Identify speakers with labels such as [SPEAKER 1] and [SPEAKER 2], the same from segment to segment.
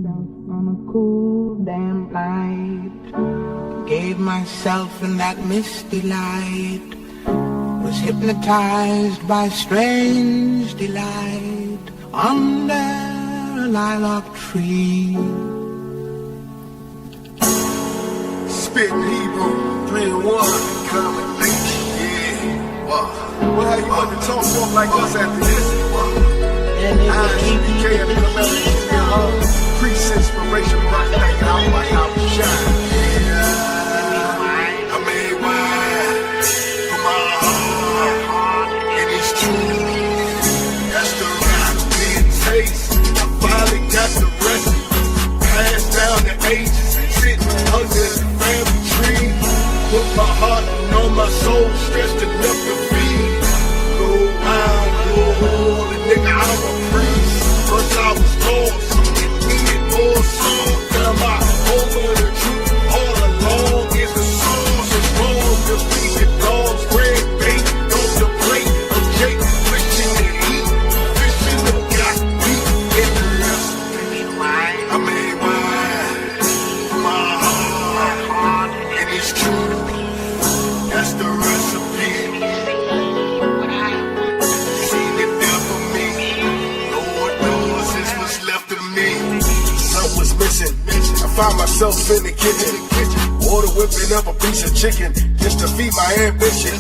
[SPEAKER 1] myself on a cool, damp night. Gave myself in that misty light. Was hypnotized by strange delight under a lilac tree.
[SPEAKER 2] Spitting Hebrew, 3 and 1, combination. Yeah. Well, how you want to talk to them like us after this? I.S.U.P.K and the American Priest inspiration, rock like out, like out, shine. I made wine for my heart, and it's true. That's the recipe it tastes. I finally got the recipe. Passed down the ages, sitting under the family tree. Put my heart and all my soul, stretched enough to feed. Go wild, go old, and nigga, I'm a priest. First I was lost, and needed more songs. Now my over the truth all along is the source. It's wrong to feed the dogs, bread, bait, off the plate of Jake, fishing to eat, fishing to got meat in the recipe. I made wine for my heart, and it's true. That's the recipe. Seen it there for me. Lord knows it's what's left of me. Something was missing. I found myself in the kitchen. Water whipping up a piece of chicken just to feed my ambition.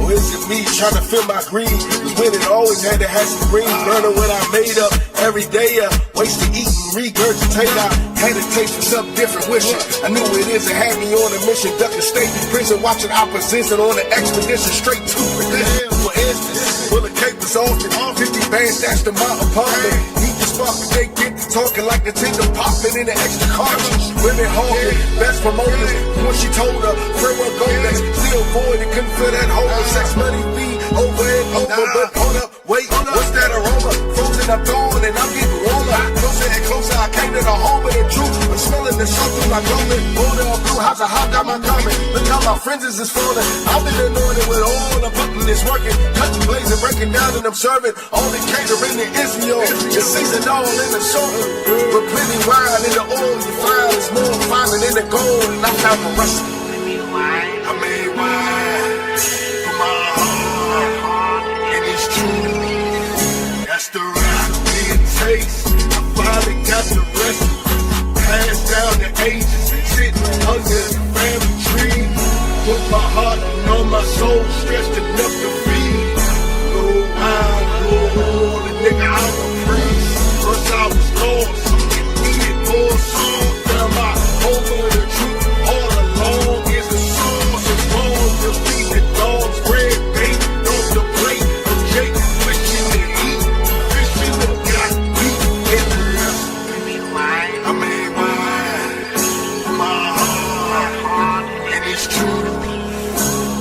[SPEAKER 2] Or is it me trying to fill my greed? Cause when it always had to have some green. Learning what I made up every day. Wasted eating, regurgitate. I had a taste for something different, wishing I knew it is and had me on a mission. Ducking state prison, watching opposition on an expedition straight to perdition. For instance, well, the cape was often 50 bands stashed in my apartment. Eat the spark, but they get talking like the tinker popping in the extra cartridge. Women hawking, best promoters. When she told her, farewell Golex, still void and couldn't feel that hole. Sex, money, weed, over and over. But hold up, wait, what's that aroma? Frozen, I'm gone and I'm getting warmer. Closer and closer, I came to the home of the truth. I'm smelling the sun through my clothing. Border of blue, how's a hot got my comment? Look how my friends is falling. I've been anointed with all the button is working. Cutting, blazing, breaking down and observing. All the catering in Israel. It's seasoned all in the sorting. But plenty wine in the oil you find. It's more finer than the gold. And I found the recipe. I made wine for my heart, and it's true. That's the recipe it tastes. I finally got the recipe. Passed down the ages, sitting under the family tree. Put my heart and all my soul, stretched enough to feed. Go wild, go old, and nigga, I'm a priest. First I was lost, and needed more songs. Now my over the truth all along is the source. It's wrong to feed the dogs, bread, bait, off the plate of Jake, fishing to eat, fishing to got meat in the recipe. I made wine for my heart, and it's true.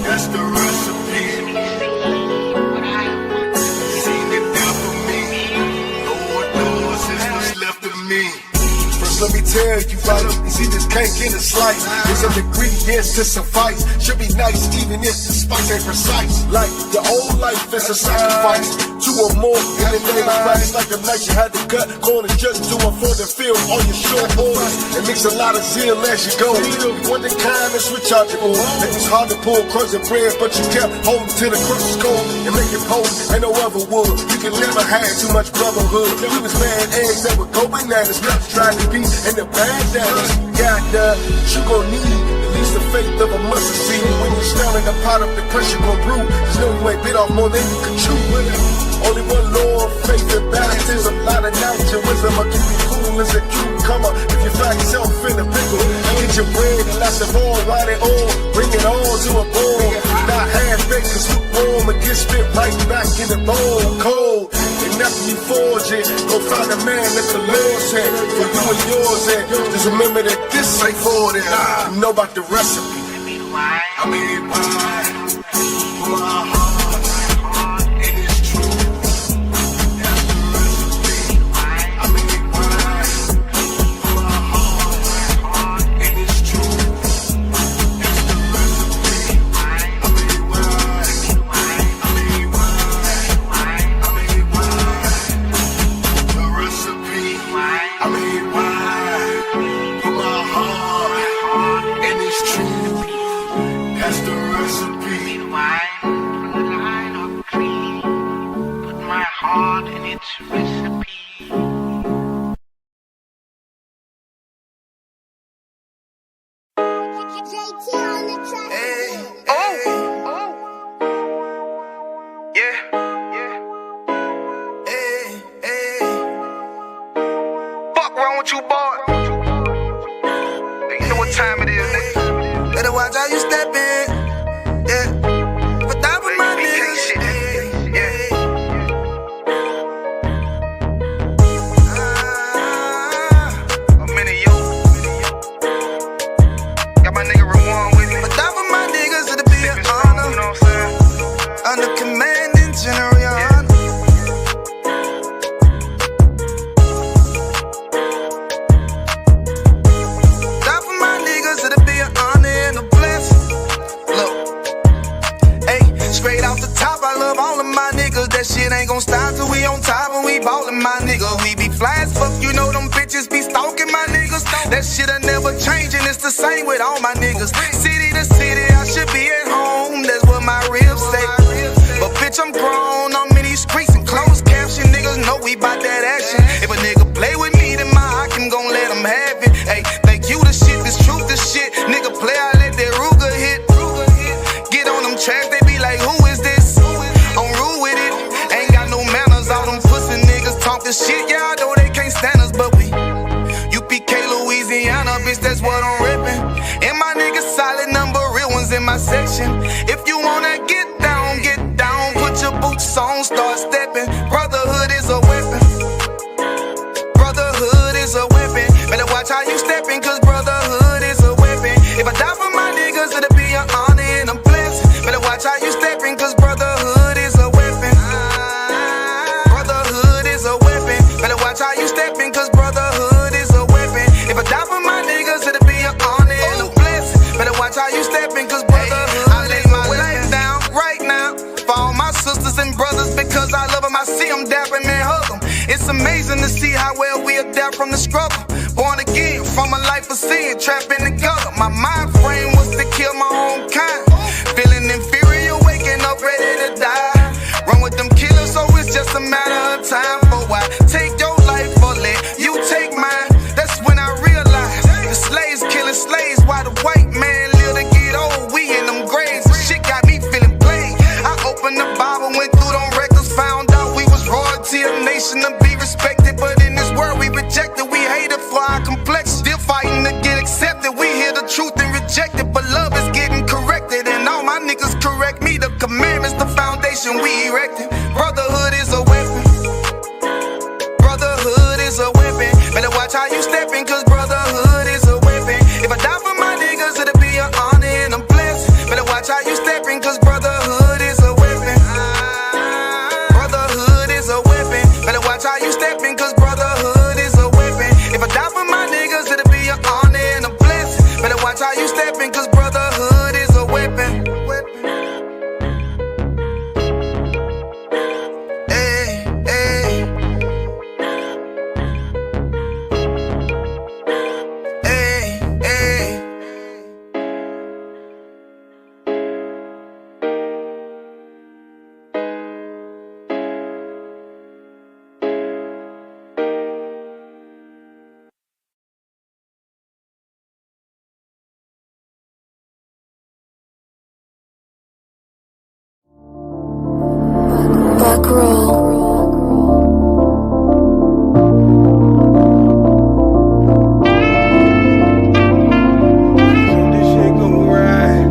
[SPEAKER 2] That's the recipe. Seen it there for me. Lord knows it's what's left of me. First, let me tell you, right? You see, this cake in a slice. There's some ingredients to suffice. Should be nice, even if the spice ain't precise. Like your old life is a sacrifice. 2 or more in the name of Christ. Like the night you had to cut corners just to afford to fill all your short orders. And mix a lot of zeal as you go. One the kind that's rechargeable. It was hard to pull crust and bread, but you kept holding to the crust cold and make it cold. Ain't no other wood. You can never have too much brotherhood. We was mad eggs that would go bananas. Nuts trying to be in the bandanas. Got you gon' need at least the faith of a mustard seed. When you're smelling the pot of the pressure gon' brew. Just know you ain't bit off more than you can chew. Only one Lord, faith and baptism. A lot of knowledge and wisdom. I'll keep you cool as a cucumber. If you find yourself in a pickle, get your bread and lots of oil, ride it all. Bring it all to a bowl. Not half-baked, cause lukewarm and get spit right back in the bowl. Cold. And after you forge it, go find a man that the Lord sent for you and yours. And just remember that this ain't for them. You know about the recipe. I made wine for my heart, and it's true. That's the recipe. I made wine for my heart, and it's true. That's the recipe. I made wine. I made wine. I made wine. The recipe. I made wine.
[SPEAKER 1] heart and its recipe.
[SPEAKER 2] What you bought? You know what time it is, nigga. Better watch how you step in. Yeah. But that was my niggas. Yeah. I'm in it, yo. Got my nigga Rawan with me. But that was my niggas, it'll be an honor. You know what I'm saying? Under commanding General Yahanna. That shit ain't gon' stop till we on top and we ballin', my nigga. We be fly as fuck, you know them bitches be stalking my niggas. That shit'll never change and it's the same with all my niggas. City to city, I should be at home, that's what my ribs say. But bitch, I'm grown, I'm in these streets and closed caption. Niggas know we bout that action. If a nigga play with me, then my I can gon' let him have it. Hey, think you the shit, this truth the shit. Nigga play, I let that Ruger hit. Get on them tracks, they be like, who is this? I'm rude with it. Ain't got no manners. All them pussy niggas talkin' shit. Yeah, I know they can't stand us, but we U.P.K, Louisiana, bitch, that's what I'm rippin'. And my niggas solid number, real ones in my section. If you wanna get down, put your boots on, start steppin'. Brotherhood is a weapon. Brotherhood is a weapon. Better watch how you steppin', cause brotherhood is a weapon. If I die for my niggas, it'll be an honor and a blessing. Better watch how you steppin', cause brotherhood is a weapon. Brotherhood is a weapon. Better watch how you steppin', cause brotherhood is a weapon. If I die for my niggas, it'll be an honor and a blessing. Better watch how you steppin', cause brotherhood I lay my life down right now for all my sisters and brothers, because I love them. I see them dapping and hug them. It's amazing to see how well we adapt from the struggle. Born again from a life of sin, trapped in the gutter. My mind frame was to kill my own kind. Feeling inferior, waking up ready to die. Run with them killers, so it's just a matter of time. For why take your life or let you take mine? That's when I realized the slaves killing slaves while the white man live to get old. We in them graves, the shit got me feeling played. I opened the Bible, went through them records, found out we was royalty, a nation to be respected. But in this world we rejected, we hated for our complexion. Still fighting to get accepted. We hear the truth and reject it, but love is getting corrected. And all my niggas correct me. The commandments, the foundation we erected. Brotherhood is a weapon. Brotherhood is a weapon. Better watch how you steppin', cause brotherhood is a weapon. If I die for my niggas, it'll be an honor and a blessing. Better watch how you steppin', cause brotherhood is a weapon. Brotherhood is a weapon. Better watch how you steppin', cause brotherhood is a weapon. If I die for my niggas, it'll be an honor and a blessing. Better watch how you steppin', cause brotherhood is a weapon. Hey, hey. Hey, hey.
[SPEAKER 3] Back row.
[SPEAKER 2] This shit gon' ride.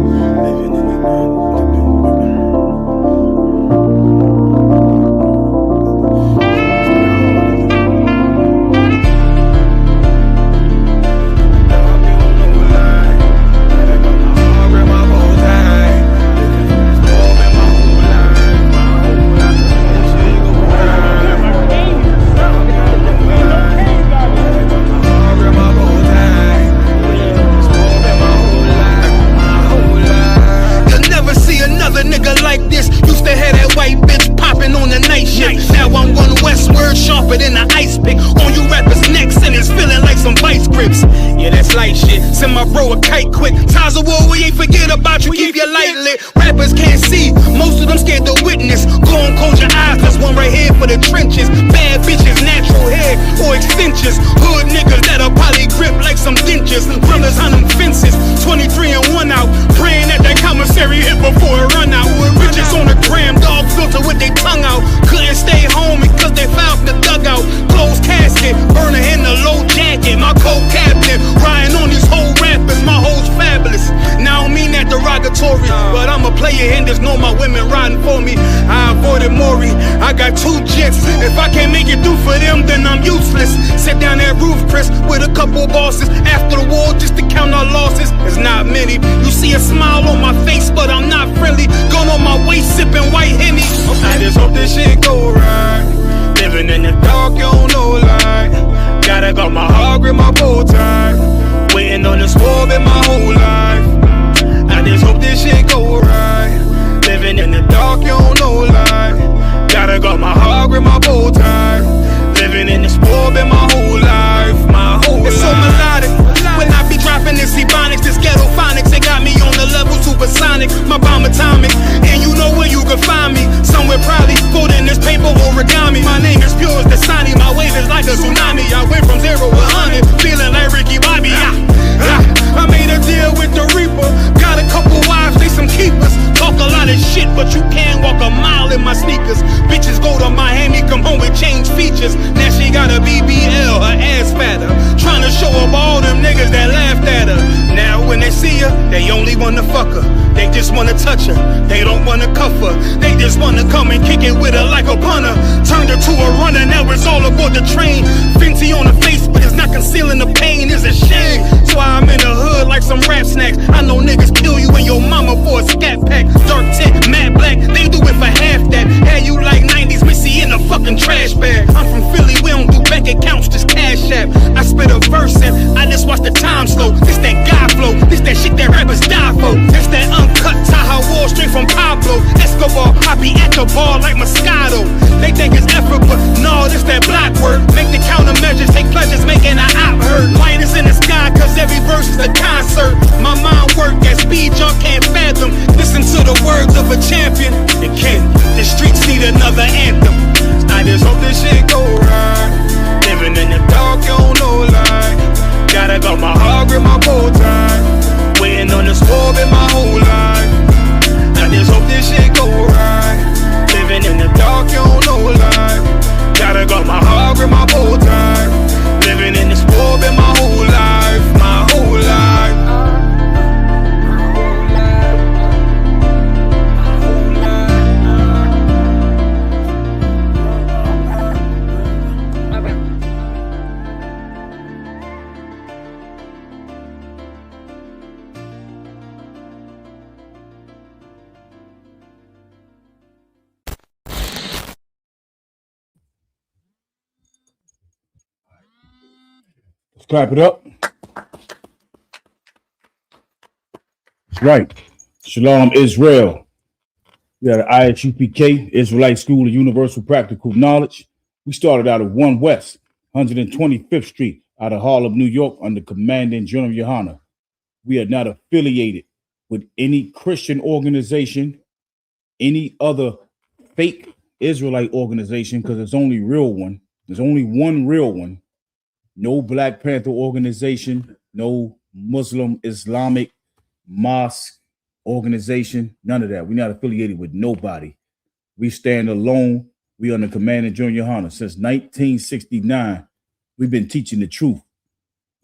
[SPEAKER 4] Send my bro a kite quick. Times of war, we ain't forget about you. Keep your light lit. Rappers can't see, most of them scared to witness. Go on, close your eyes, cause one right here for the trenches. like 2 jets. If I can't make it through for them, then I'm useless. Sit down that roof, Chris, with a couple bosses. After the war, just to count our losses. It's not many. You see a smile on my face, but I'm not friendly. Gun on my waist, sipping white Henny. I just hope this shit go right. Living in the dark, you don't know light. Gotta got my heart grip, my bow tie. Waiting on the swab in my whole life. I just hope this shit go right. Living in the dark, you don't know light. Gotta got my heart grip, my bow tie. Living in the swab in my whole life. It's so melodic. When I be dropping this ebonics, this ghetto phonics, it got me on the level supersonic. My bomb atomic, and you know where you can find me. Somewhere probably folding this paper origami. My name is pure as the Dasani, my wave is like a tsunami. I went from 0 to 100, feeling like Ricky Bobby. I made a deal with the Reaper. Got a couple wives, they some keepers. Talk a lot of shit, but you can't walk a mile in my sneakers. Bitches go to Miami, come home with change features. Now she got a BBL, her ass fatter. Trying to show up all them niggas that laughed at her. Now when they see her, they only wanna fuck her. They just wanna touch her, they don't wanna cuff her. They just wanna come and kick it with her like a punter. Turned her to a runner, now it's all aboard the train. Fenty on the face, but it's not concealing the pain, it's a shame. So I'm in the hood like some rap snacks. I know niggas kill you and your mama for a scat pack. Dark tint, matte black, they do it for half that. Had you like 90s Missy in a fucking trash bag. I'm from Philly, we don't do bank accounts, just cash app. I spit a verse and I just watch the time slow. This that guy flow, this that shit that rappers die for. This that uncut Taha Wall straight from Pablo Escobar. I be at the bar like Moscato. They think it's effort, but no, this that block work. Make the countermeasures, take pleasures, making an op hurt. Light is in the sky, cause every verse is a concert. My mind work at speed, y'all can't fathom. Listen to the words of a champion. It can't, the streets need another anthem. I just hope this shit go right. Living in the dark, you don't know light. Gotta got my heart grip, my bow tie. Waiting on the swab in my whole life. I just hope this shit go right. Living in the dark, you don't know light. Gotta got my heart grip, my bow tie. Living in the swab in my whole life, my whole life.
[SPEAKER 3] Let's clap it up. That's right. Shalom, Israel. We got an I.S.U.P.K, Israelite School of Universal Practical Knowledge. We started out of 1 West, 125th Street, out of Harlem, New York, under Commandant General Yahanna. We are not affiliated with any Christian organization, any other fake Israelite organization, because there's only real one. There's only one real one. No Black Panther organization, no Muslim Islamic mosque organization, none of that. We're not affiliated with nobody. We stand alone. We under Commander General Yahanna. Since 1969, we've been teaching the truth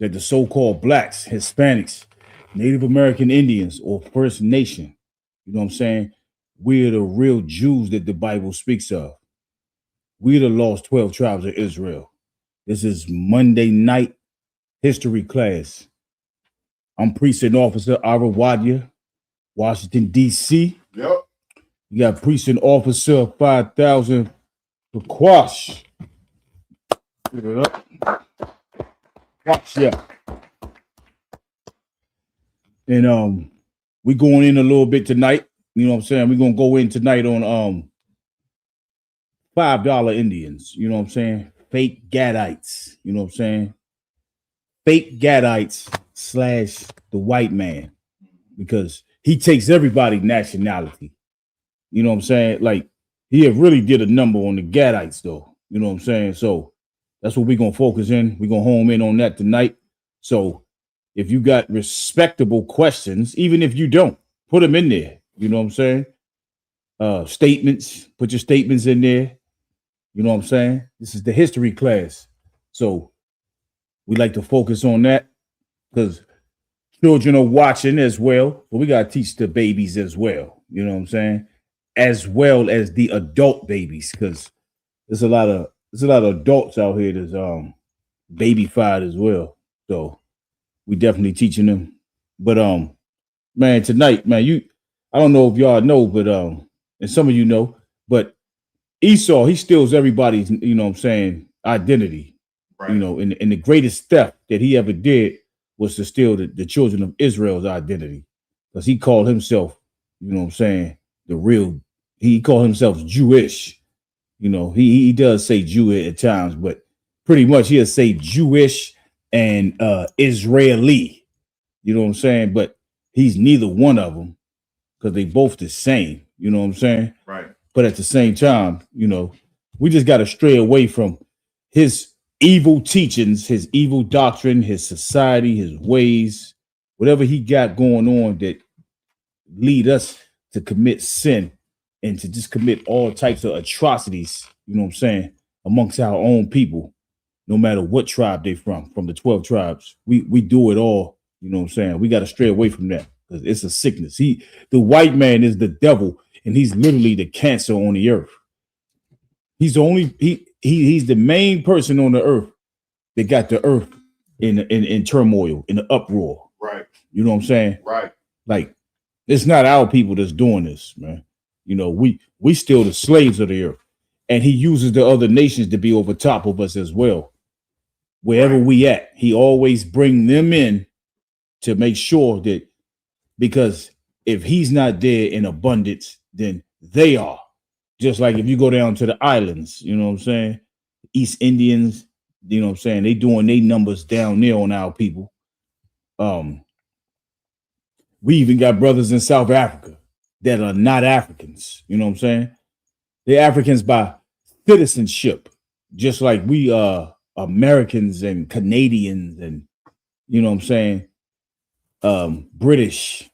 [SPEAKER 3] that the so-called blacks, Hispanics, Native American Indians, or First Nation, you know what I'm saying? We're the real Jews that the Bible speaks of. We're the lost 12 tribes of Israel. This is Monday night history class. I'm Precinct Officer Ira Wadia, Washington, D.C.
[SPEAKER 2] Yep.
[SPEAKER 3] You got Precinct Officer 5000 Quash. Give it up. Quash, yeah. And we going in a little bit tonight. You know what I'm saying? We're gonna go in tonight on $5 Indians, you know what I'm saying? Fake Gadites, you know what I'm saying? Fake Gadites / the white man, because he takes everybody's nationality. You know what I'm saying? Like, he really did a number on the Gadites, though. You know what I'm saying? So that's what we're going to focus in. We're going to home in on that tonight. So if you got respectable questions, even if you don't, put them in there. You know what I'm saying? Statements, put your statements in there. You know what I'm saying? This is the history class. So we like to focus on that because children are watching as well. But we got to teach the babies as well. You know what I'm saying? As well as the adult babies, because there's a lot of adults out here that's babyfied as well. So we definitely teaching them. But man, tonight, man, I don't know if y'all know, but and some of you know, but Esau, he steals everybody's, you know what I'm saying, identity. Right. You know, and the greatest theft that he ever did was to steal the children of Israel's identity. Because he called himself, you know what I'm saying, he called himself Jewish. You know, he does say Jew at times, but pretty much he'll say Jewish and Israeli. You know what I'm saying? But he's neither one of them because they both the same. You know what I'm saying? Right. But at the same time, you know, we just got to stray away from his evil teachings, his evil doctrine, his society, his ways, whatever he got going on that lead us to commit sin and to just commit all types of atrocities, you know what I'm saying, amongst our own people, no matter what tribe they from the 12 tribes. We do it all, you know what I'm saying? We got to stray away from that because it's a sickness. The white man is the devil, and he's literally the cancer on the earth. He's the main person on the earth that got the earth in turmoil, in the uproar. Right. You know what I'm saying? Right. Like, it's not our people that's doing this, man. You know, we still the slaves of the earth. And he uses the other nations to be over top of us as well. Wherever we at, he always bring them in to make sure that, because if he's not there in abundance, then they are. Just like if you go down to the islands, you know what I'm saying? East Indians, you know what I'm saying? They doing their numbers down there on our people. We even got brothers in South Africa that are not Africans. You know what I'm saying? They're Africans by citizenship, just like we are Americans and Canadians and, you know what I'm saying, British,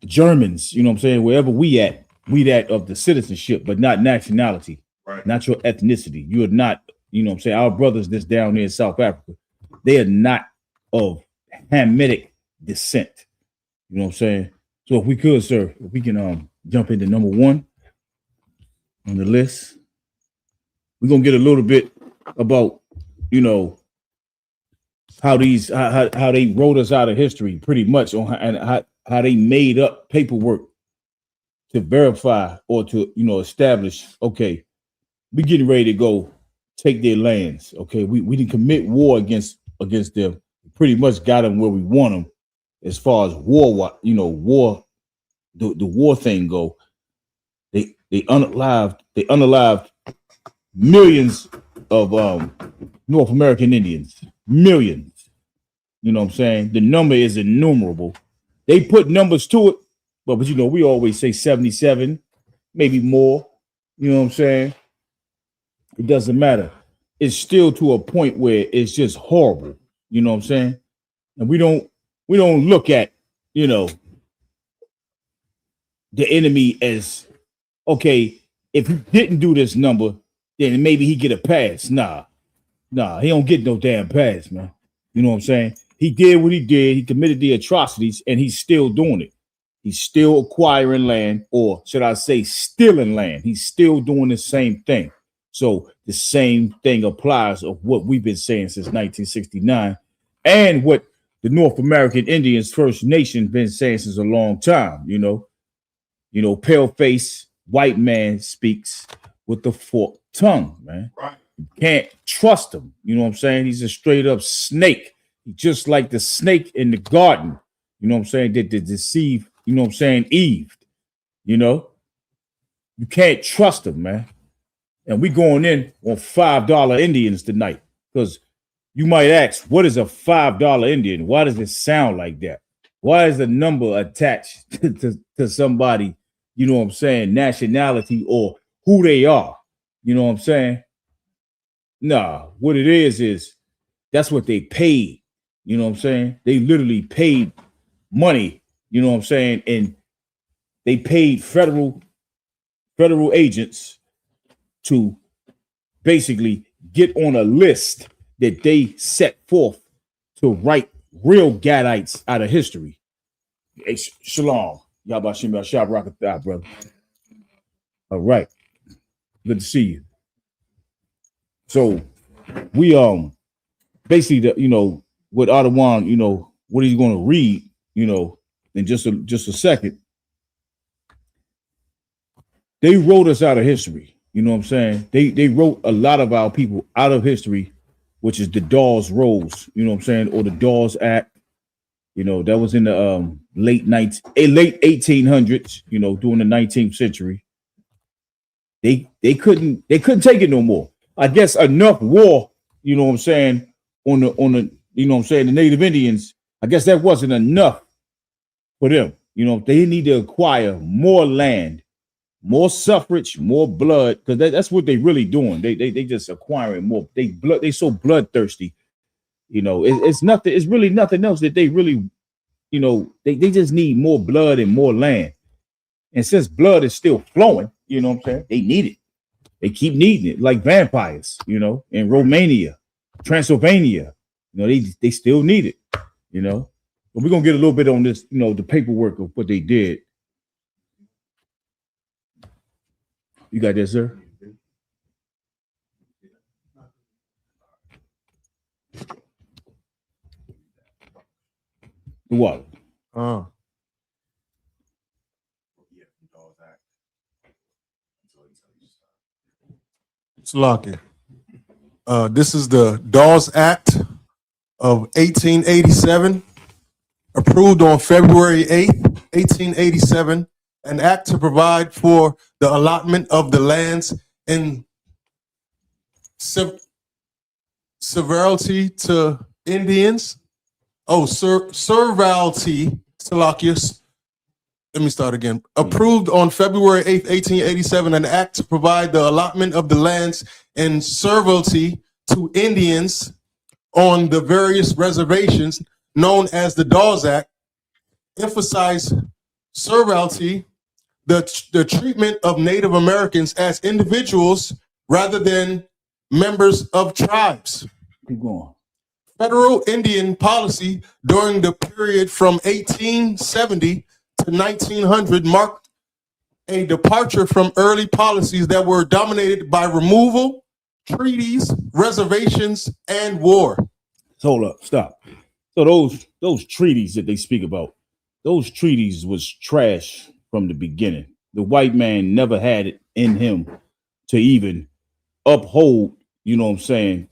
[SPEAKER 3] Germans, you know what I'm saying? Wherever we that of the citizenship, but not nationality, right? Not your ethnicity. You are not, you know what I'm saying? Our brothers that's down there in South Africa, they are not of Hamitic descent. You know what I'm saying? So if we could, sir, if we can jump into number 1 on the list, we're gonna get a little bit about, you know, how they wrote us out of history, pretty much, on how they made up paperwork to verify or to, you know, establish, okay, we getting ready to go take their lands. Okay, we didn't commit war against them. We pretty much got them where we want them as far as war, you know, the war thing go. They unalived millions of North American Indians. Millions. You know what I'm saying? The number is innumerable. They put numbers to it, but you know, we always say 77, maybe more. You know what I'm saying? It doesn't matter. It's still to a point where it's just horrible. You know what I'm saying? And we don't look at, you know, the enemy as, okay, if he didn't do this number, then maybe he get a pass. Nah, he don't get no damn pass, man. You know what I'm saying? He did what he did. He committed the atrocities, and he's still doing it. He's still acquiring land, or should I say stealing land. He's still doing the same thing. So the same thing applies of what we've been saying since 1969 and what the North American Indians, First Nation, been saying since a long time. You know, pale face white man speaks with the forked tongue, man. Right. You can't trust him. You know what I'm saying? He's a straight up snake. He's just like the snake in the garden. You know what I'm saying? That deceive, you know what I'm saying, Eve. You know, you can't trust him, man. And we going in on $5 Indians tonight, because you might ask, what is a $5 Indian? Why does it sound like that? Why is the number attached to somebody, you know what I'm saying, nationality or who they are? You know what I'm saying? Nah, what it is that's what they paid. You know what I'm saying? They literally paid money, you know what I'm saying? And they paid federal agents to basically get on a list that they set forth to write real Gadites out of history. Hey, shalom. Yabashim Yashab Rakatah, brother. All right. Good to see you. So we basically what Ottawa, what he's going to read, in just a second. They wrote us out of history. You know what I'm saying? They wrote a lot of our people out of history, which is the Dawes Rolls, you know what I'm saying, or the Dawes Act. That was in the late 1800s, during the 19th century. They couldn't take it no more. I guess enough war, you know what I'm saying, on the the Native Indians. I guess that wasn't enough for them. They need to acquire more land, more suffrage, more blood, because that's what they really doing. They just acquiring more. They so bloodthirsty. It's nothing. It's really nothing else that they really, they just need more blood and more land. And since blood is still flowing, you know what I'm saying, they need it. They keep needing it, like vampires, in Romania, Transylvania. They still need it, But we're gonna get a little bit on this, the paperwork of what they did. You got that, sir? The what?
[SPEAKER 5] Salakia. This is the Dawes Act of 1887, approved on February 8th, 1887, an act to provide for the allotment of the lands in severalty to Indians. Servality, Salakius. Let me start again. Approved on February 8th, 1887, an act to provide the allotment of the lands in servility to Indians on the various reservations known as the Dawes Act, emphasize servility, the treatment of Native Americans as individuals rather than members of tribes.
[SPEAKER 3] Keep going.
[SPEAKER 5] Federal Indian policy during the period from 1870 to 1900 marked a departure from early policies that were dominated by removal, treaties, reservations, and war.
[SPEAKER 3] Hold up, stop. So those treaties that they speak about, those treaties was trash from the beginning. The white man never had it in him to even uphold, you know what I'm saying,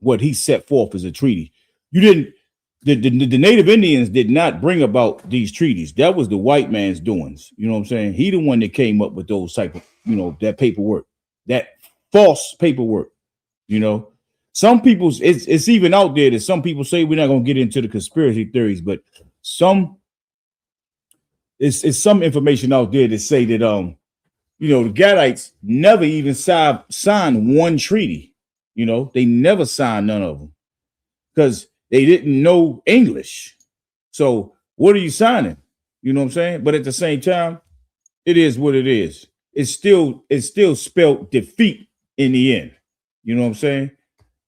[SPEAKER 3] what he set forth as a treaty. You didn't. The Native Indians did not bring about these treaties. That was the white man's doings. You know what I'm saying? He the one that came up with those type of, that paperwork, that false paperwork. Some people's it's even out there that some people say we're not gonna get into the conspiracy theories, but it's some information out there that say that the Gadites never even signed one treaty. They never signed none of them because they didn't know English. So what are you signing? You know what I'm saying? But at the same time, it is what it is. It's still spelled defeat in the end. You know what I'm saying?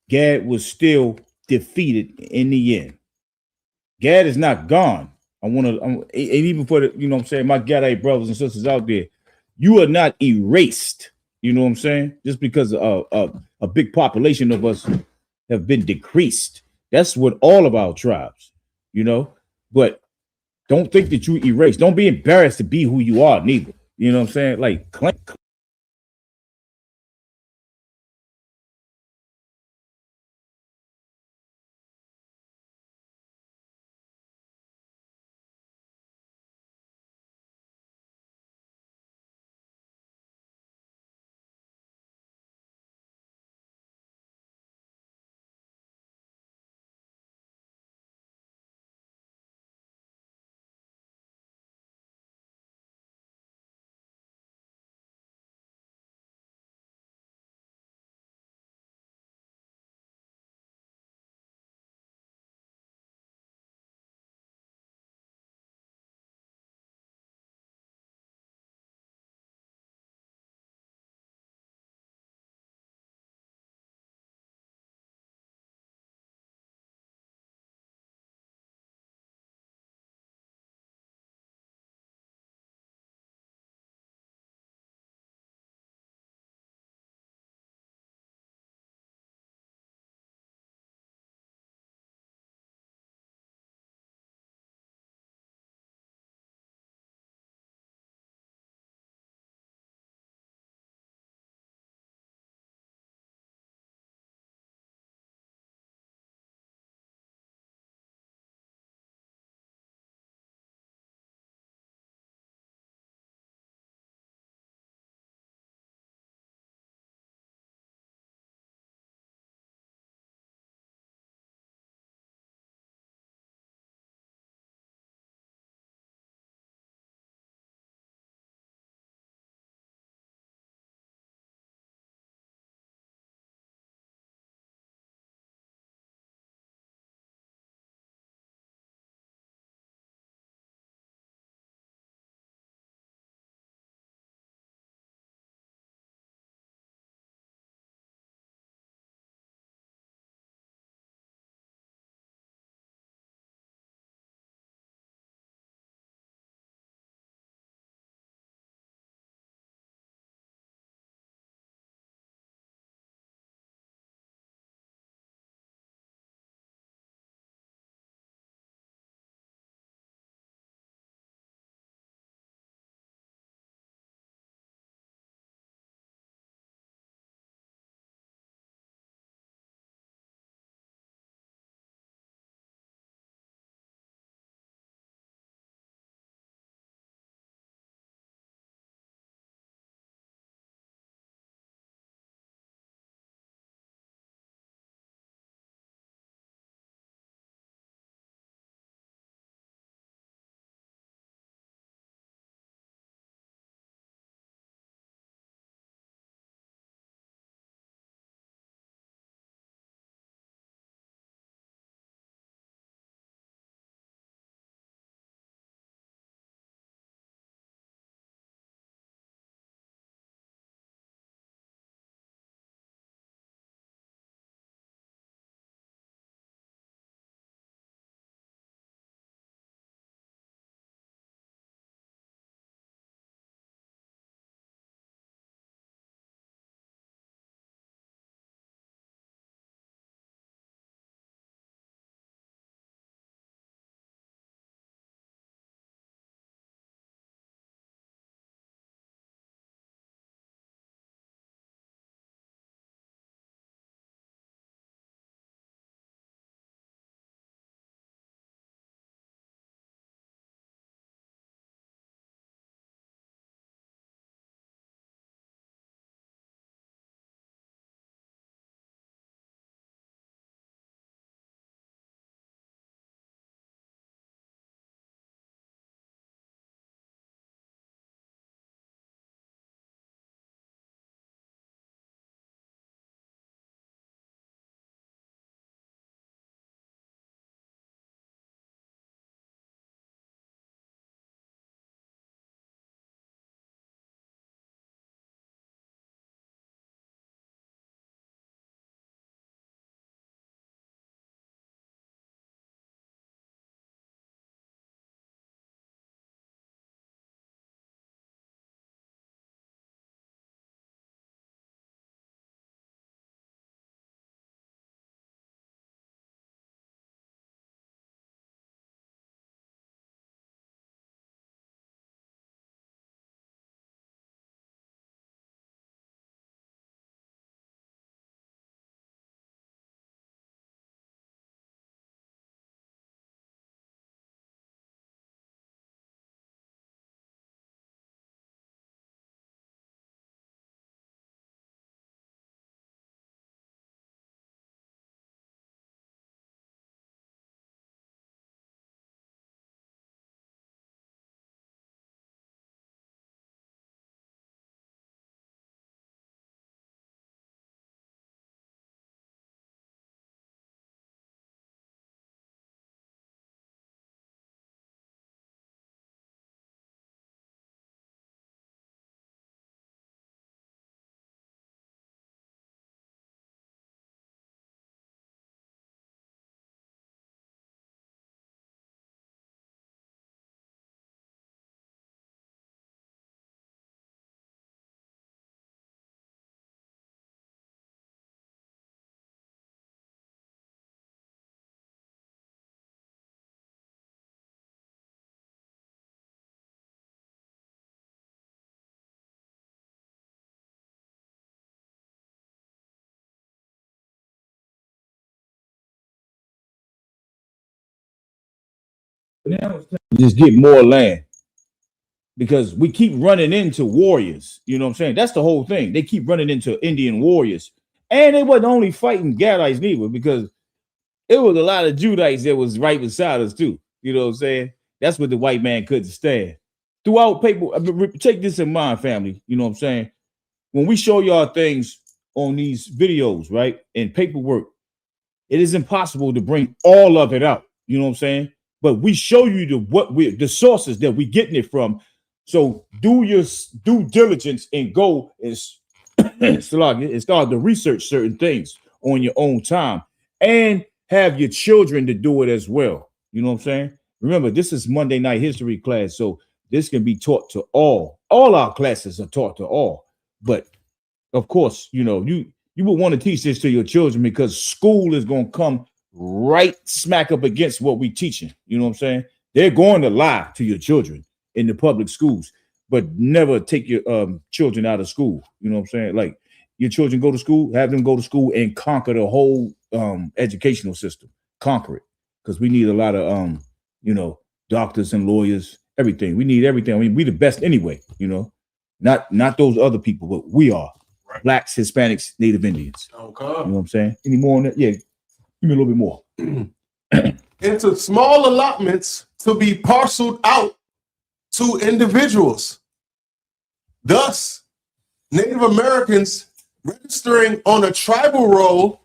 [SPEAKER 3] Gad was still defeated in the end. Gad is not gone. And even for the, what I'm saying, my Gadite brothers and sisters out there, you are not erased. You know what I'm saying? Just because a big population of us have been decreased. That's what all of our tribes, but don't think that you erased. Don't be embarrassed to be who you are, neither. You know what I'm saying? Like Now it's time to just get more land because we keep running into warriors. You know what I'm saying? That's the whole thing. They keep running into Indian warriors. And they wasn't only fighting Gadites neither, because it was a lot of Judites that was right beside us too. You know what I'm saying? That's what the white man couldn't stand. Throughout paper, take this in mind, family. You know what I'm saying? When we show y'all things on these videos, right, and paperwork, it is impossible to bring all of it out. You know what I'm saying? But we show you the sources that we getting it from. So do your due diligence and go and start to research certain things on your own time, and have your children to do it as well. You know what I'm saying? Remember, this is Monday night history class, so this can be taught to all. All our classes are taught to all. But of course, you know, you would want to teach this to your children, because school is going to come right smack up against what we teaching. You know what I'm saying? They're going to lie to your children in the public schools, but never take your children out of school. You know what I'm saying? Like, your children go to school, have them go to school and conquer the whole educational system. Conquer it, because we need a lot of you know, doctors and lawyers, everything. We need everything. I mean, we the best anyway. You know, not those other people, but we are. Right. Blacks, Hispanics, Native Indians. Okay. You know what I'm saying? Any more on that? Yeah, give me a little bit more.
[SPEAKER 5] Into small allotments to be parceled out to individuals. Thus, Native Americans registering on a tribal roll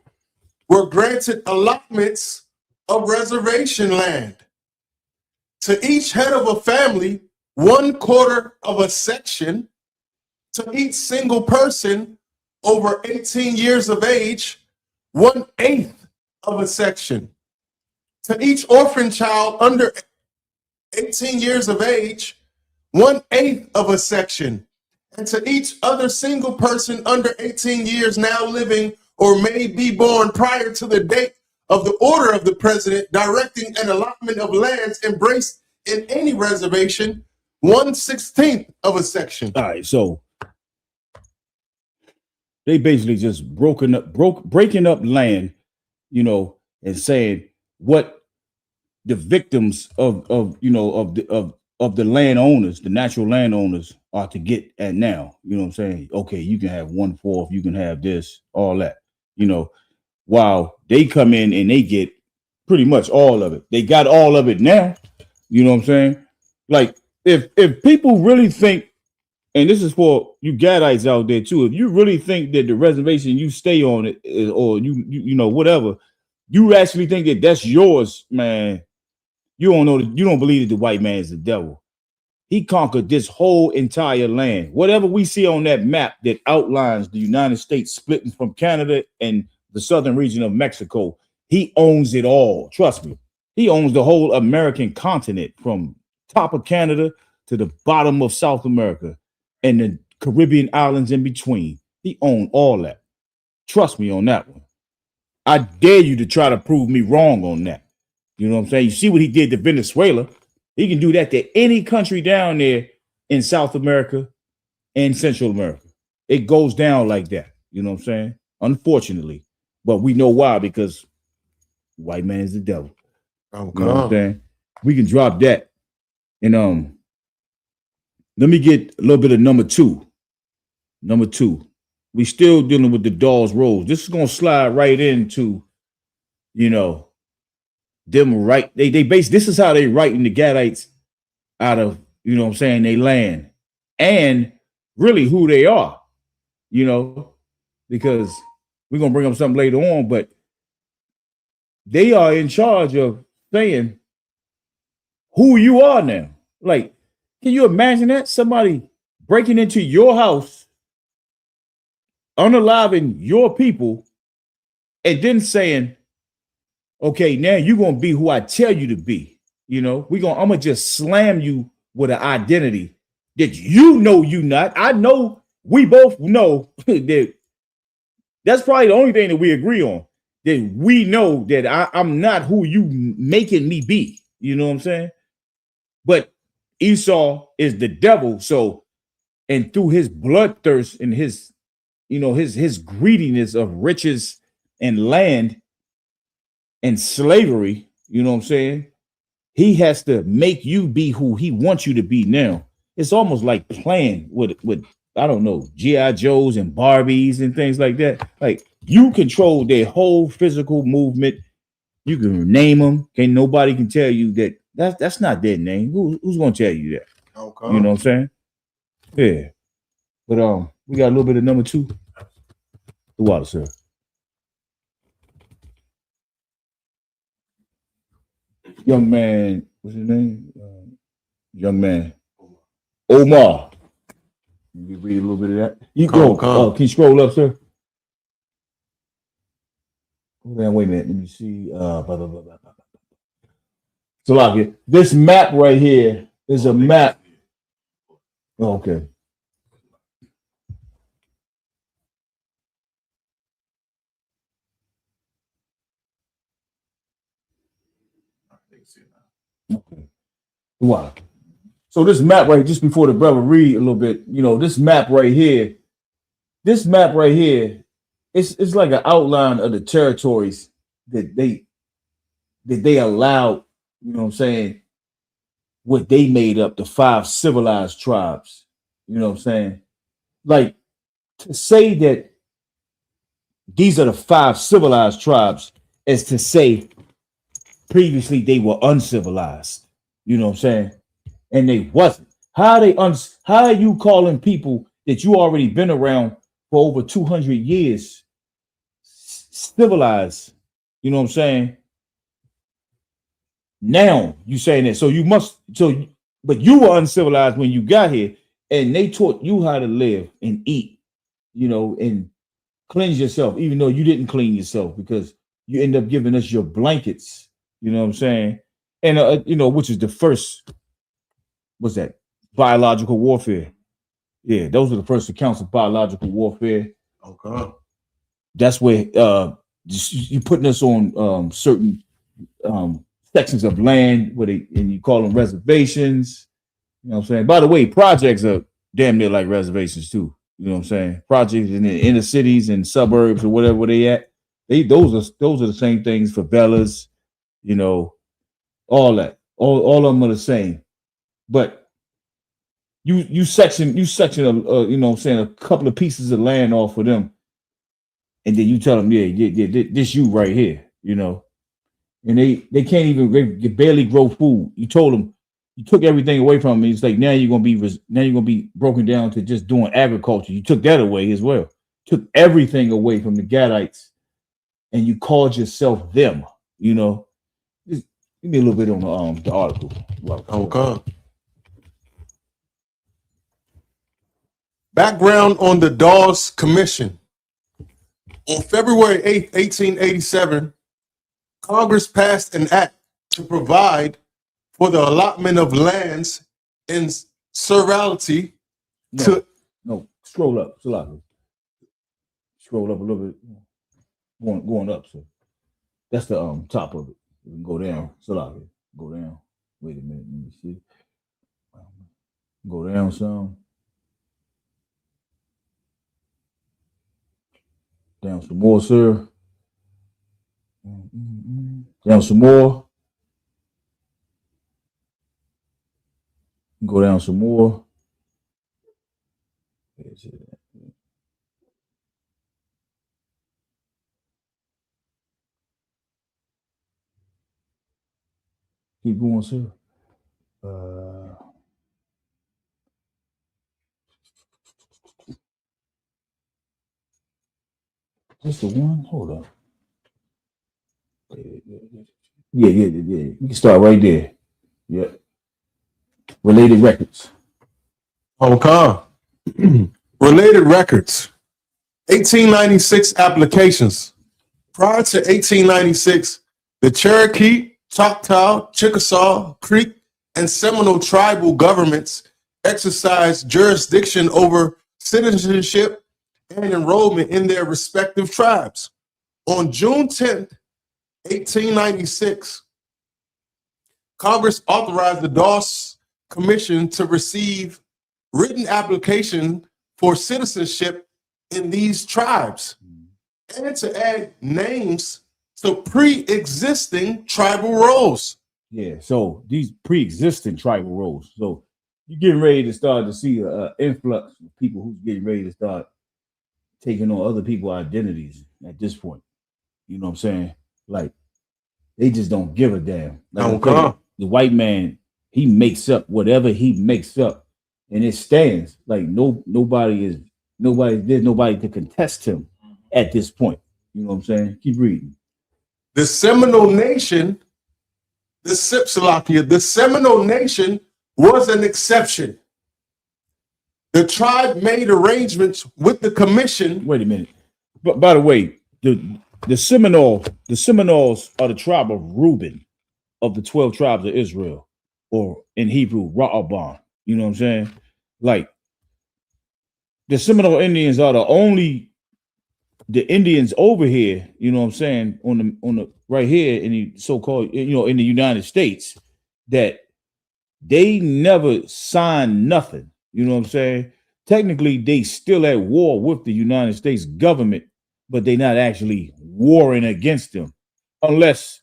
[SPEAKER 5] were granted allotments of reservation land. To each head of a family, 1/4 of a section. To each single person over 18 years of age, 1/8 of a section. To each orphan child under 18 years of age, 1/8 of a section. And to each other single person under 18 years now living or may be born prior to the date of the order of the president directing an allotment of lands embraced in any reservation, 1/16 of a section.
[SPEAKER 3] All right, so they basically just breaking up land, you know, and saying what the victims of the landowners, the natural landowners, are to get at now. You know what I'm saying? Okay, you can have 1/4, you can have this, all that, you know, while they come in and they get pretty much all of it. They got all of it now. You know what I'm saying? Like, if people really think, and this is for you Gadites out there too, if you really think that the reservation you stay on it, or you know, whatever, you actually think that that's yours, man, you don't know that, you don't believe that the white man is the devil. He conquered this whole entire land. Whatever we see on that map that outlines the United States splitting from Canada and the southern region of Mexico, he owns it all. Trust me. He owns the whole American continent, from top of Canada to the bottom of South America and the Caribbean islands in between. He owned all that. Trust me on that one. I dare you to try to prove me wrong on that. You know what I'm saying? You see what he did to Venezuela. He can do that to any country down there in South America and Central America. It goes down like that. You know what I'm saying? Unfortunately. But we know why, because white man is the devil.
[SPEAKER 5] Oh,
[SPEAKER 3] you know what I'm saying? We can drop that. And let me get a little bit of number two. Number two. We still dealing with the Dawes Roads. This is gonna slide right into, you know, them right. They base, this is how they writing the Gadites out of, you know what I'm saying, they land, and really who they are, you know, because we're gonna bring up something later on, but they are in charge of saying who you are now. Like, can you imagine that? Somebody breaking into your house, unaliving your people, and then saying, okay, now you're gonna be who I tell you to be. You know, I'm gonna just slam you with an identity that you know you not. I know, we both know that that's probably the only thing that we agree on. That we know that I'm not who you making me be. You know what I'm saying? But Esau is the devil. So, and through his bloodthirst and his, you know, his greediness of riches and land and slavery, you know what I'm saying? He has to make you be who he wants you to be now. It's almost like playing with I don't know, G.I. Joes and Barbies and things like that. Like you control their whole physical movement. You can name them. Can't nobody can tell you that's not their name. Who's gonna tell you that?
[SPEAKER 5] Okay.
[SPEAKER 3] You know what I'm saying? Yeah. But we got a little bit of number 2. The water, sir. Young man, what's his name? Young man, Omar. You read a little bit of that. You go. Can you scroll up, sir? Hold on, wait a minute. Let me see. So, like, this map right here is a map. Oh, okay. Okay. Wow. So this map right, just before the brother read a little bit, this map right here, it's like an outline of the territories that they allowed, you know what I'm saying, what they made up, the 5 civilized tribes. You know what I'm saying? Like, to say that these are the 5 civilized tribes is to say previously they were uncivilized. You know what I'm saying? And they wasn't. How are you calling people that you already been around for over 200 years civilized? You know what I'm saying? Now you saying that. But you were uncivilized when you got here, and they taught you how to live and eat, and cleanse yourself, even though you didn't clean yourself because you end up giving us your blankets. You know what I'm saying? And which is the first. What's that? Biological warfare. Yeah, those are the first accounts of biological warfare.
[SPEAKER 5] Okay.
[SPEAKER 3] That's where you putting us on certain sections of land and you call them reservations. You know what I'm saying? By the way, projects are damn near like reservations too. You know what I'm saying? Projects in the inner cities and suburbs or whatever they at. Those are the same things, favelas, all that. All of them are the same. But you section a a couple of pieces of land off of them, and then you tell them, yeah, this you right here, and they can't even they barely grow food. You told them, you took everything away from them. It's like now you're gonna be broken down to just doing agriculture. You took that away as well. Took everything away from the Gadites, and you called yourself them. Just give me a little bit on the article.
[SPEAKER 5] Okay. Background on the Dawes Commission. On February 8th, 1887, Congress passed an act to provide for the allotment of lands in serality
[SPEAKER 3] No, scroll up. Scroll up a little bit. Going up, so that's the top of it. You can go down. Go down. Wait a minute, let me see. Go down some. Down some more, sir. Down some more. Go down some more. Keep going, sir. That's the one. Hold on. Yeah. You can start right there. Yeah. Related records.
[SPEAKER 5] Okay. Related records. 1896 applications. Prior to 1896, the Cherokee, Choctaw, Chickasaw, Creek, and Seminole tribal governments exercised jurisdiction over citizenship and enrollment in their respective tribes. On June 10th, 1896, Congress authorized the Dawes Commission to receive written application for citizenship in these tribes and to add names to pre-existing tribal roles.
[SPEAKER 3] Yeah, so these pre-existing tribal roles. So you're getting ready to start to see an influx of people who's getting ready to start taking on other people's identities at this point. You know what I'm saying? Like they just don't give a damn. Like I tell you, the white man, he makes up whatever he makes up, and it stands. Like there's nobody to contest him at this point. You know what I'm saying? Keep reading.
[SPEAKER 5] The Seminole Nation, the Seminole Nation was an exception. The tribe made arrangements with the commission.
[SPEAKER 3] Wait a minute. But by the way, the Seminoles are the tribe of Reuben of the 12 tribes of Israel, or in Hebrew, Ra'aban. You know what I'm saying? Like the Seminole Indians are the Indians over here, you know what I'm saying, on the right here in the so-called, in the United States, that they never signed nothing. You know what I'm saying? Technically, they still at war with the United States government, but they're not actually warring against them, unless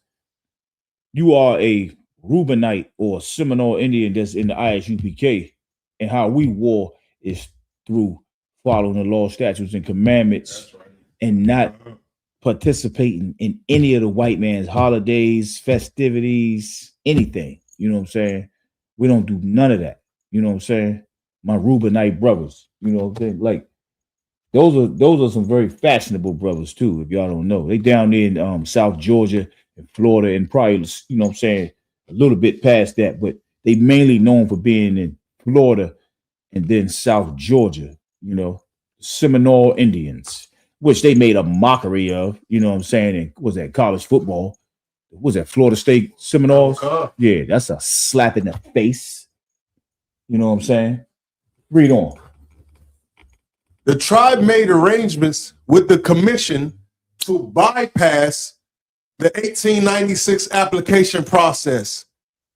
[SPEAKER 3] you are a Reubenite or Seminole Indian that's in the ISUPK, and how we war is through following the law, statutes, and commandments, and not participating in any of the white man's holidays, festivities, anything. You know what I'm saying? We don't do none of that. You know what I'm saying? My Reubenite brothers. You know what I'm saying? Like those are some very fashionable brothers too. If y'all don't know, they down there in South Georgia and Florida, and probably, you know what I'm saying, a little bit past that, but they mainly known for being in Florida and then South Georgia. You know, Seminole Indians, which they made a mockery of, you know what I'm saying? And was that college football? Was that Florida State Seminoles? Yeah, that's a slap in the face. You know what I'm saying? Read on.
[SPEAKER 5] The tribe made arrangements with the commission to bypass the 1896 application process.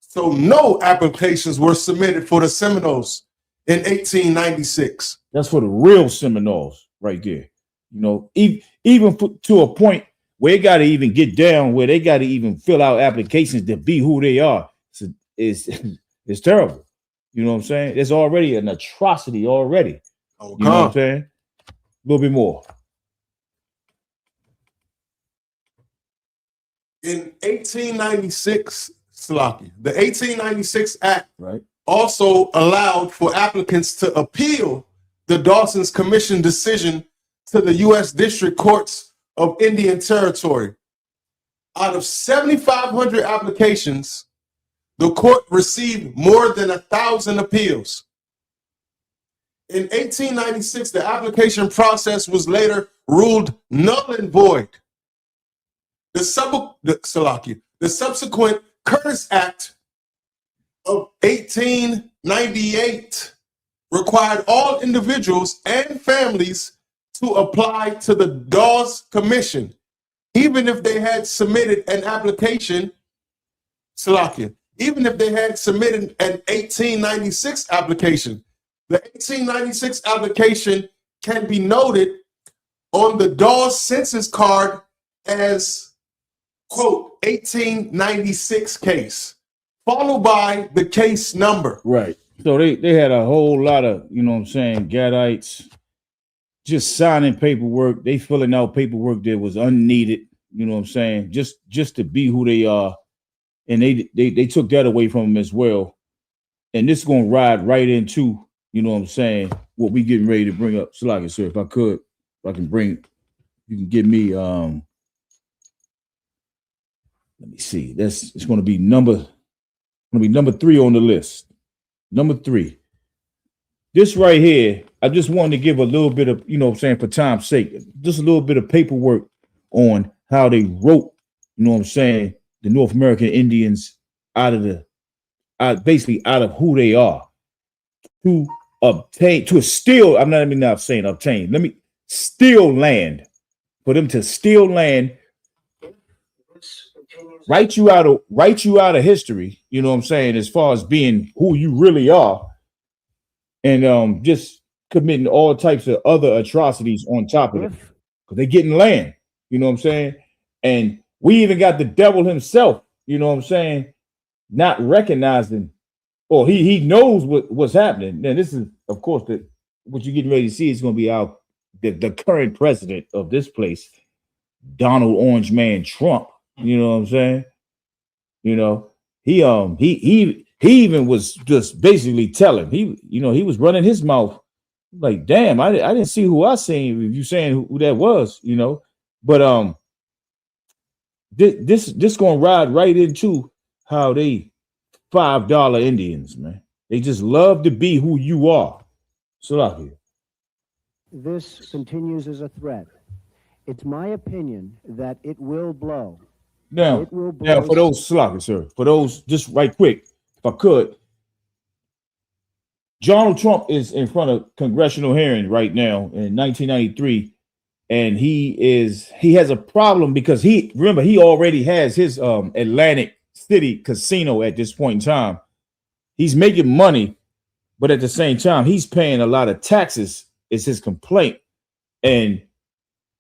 [SPEAKER 5] So no applications were submitted for the Seminoles in 1896.
[SPEAKER 3] That's for the real Seminoles right there. You know, even to a point where they got to even get down, where they got to even fill out applications to be who they are. It's terrible. You know what I'm saying? It's already an atrocity already. You know what I'm saying? A little bit more.
[SPEAKER 5] In 1896, the 1896 Act
[SPEAKER 3] right
[SPEAKER 5] also allowed for applicants to appeal the Dawson's Commission decision to the U.S. District Courts of Indian Territory. Out of 7,500 applications, the court received more than 1,000 appeals. In 1896, the application process was later ruled null and void. The subsequent Curtis Act of 1898 required all individuals and families to apply to the Dawes Commission, even if they had submitted an application, even if they had submitted an 1896 application. The 1896 application can be noted on the Dawes census card as, quote, 1896 case, followed by the case number.
[SPEAKER 3] Right. So they had a whole lot of, you know what I'm saying, Gadites just signing paperwork. They filling out paperwork that was unneeded, you know what I'm saying, just to be who they are. And they took that away from them as well. And this is going to ride right into, you know what I'm saying, what we getting ready to bring up. Salaki, sir, if I can bring, you can give me, let me see. It's going to be number 3 on the list. Number 3. This right here, I just wanted to give a little bit of, you know what I'm saying, for time's sake, just a little bit of paperwork on how they wrote, you know what I'm saying, the North American Indians basically out of who they are to steal. I'm not even not saying obtain. Let me steal land, for them to steal land, write you out of history. You know what I'm saying, as far as being who you really are, and just committing all types of other atrocities on top of it, because they're getting land. You know what I'm saying, and we even got the devil himself. You know what I'm saying, not recognizing, or he knows what's happening. Now, this is, of course, what you're getting ready to see is going to be the current president of this place, Donald Orange Man Trump. You know what I'm saying? You know, he even was just basically telling, he was running his mouth like, damn, I didn't see who I seen. If you saying who that was, but this gonna ride right into how they $5 Indians, man. They just love to be who you are. So
[SPEAKER 6] this continues as a threat. It's my opinion that it will blow.
[SPEAKER 3] Now,
[SPEAKER 6] It will blow.
[SPEAKER 3] now for those sir, for those, just right quick, if I could, Donald Trump is in front of congressional hearing right now in 1993, and he has a problem because he already has his Atlantic City casino at this point in time. He's making money, but at the same time, he's paying a lot of taxes, is his complaint. And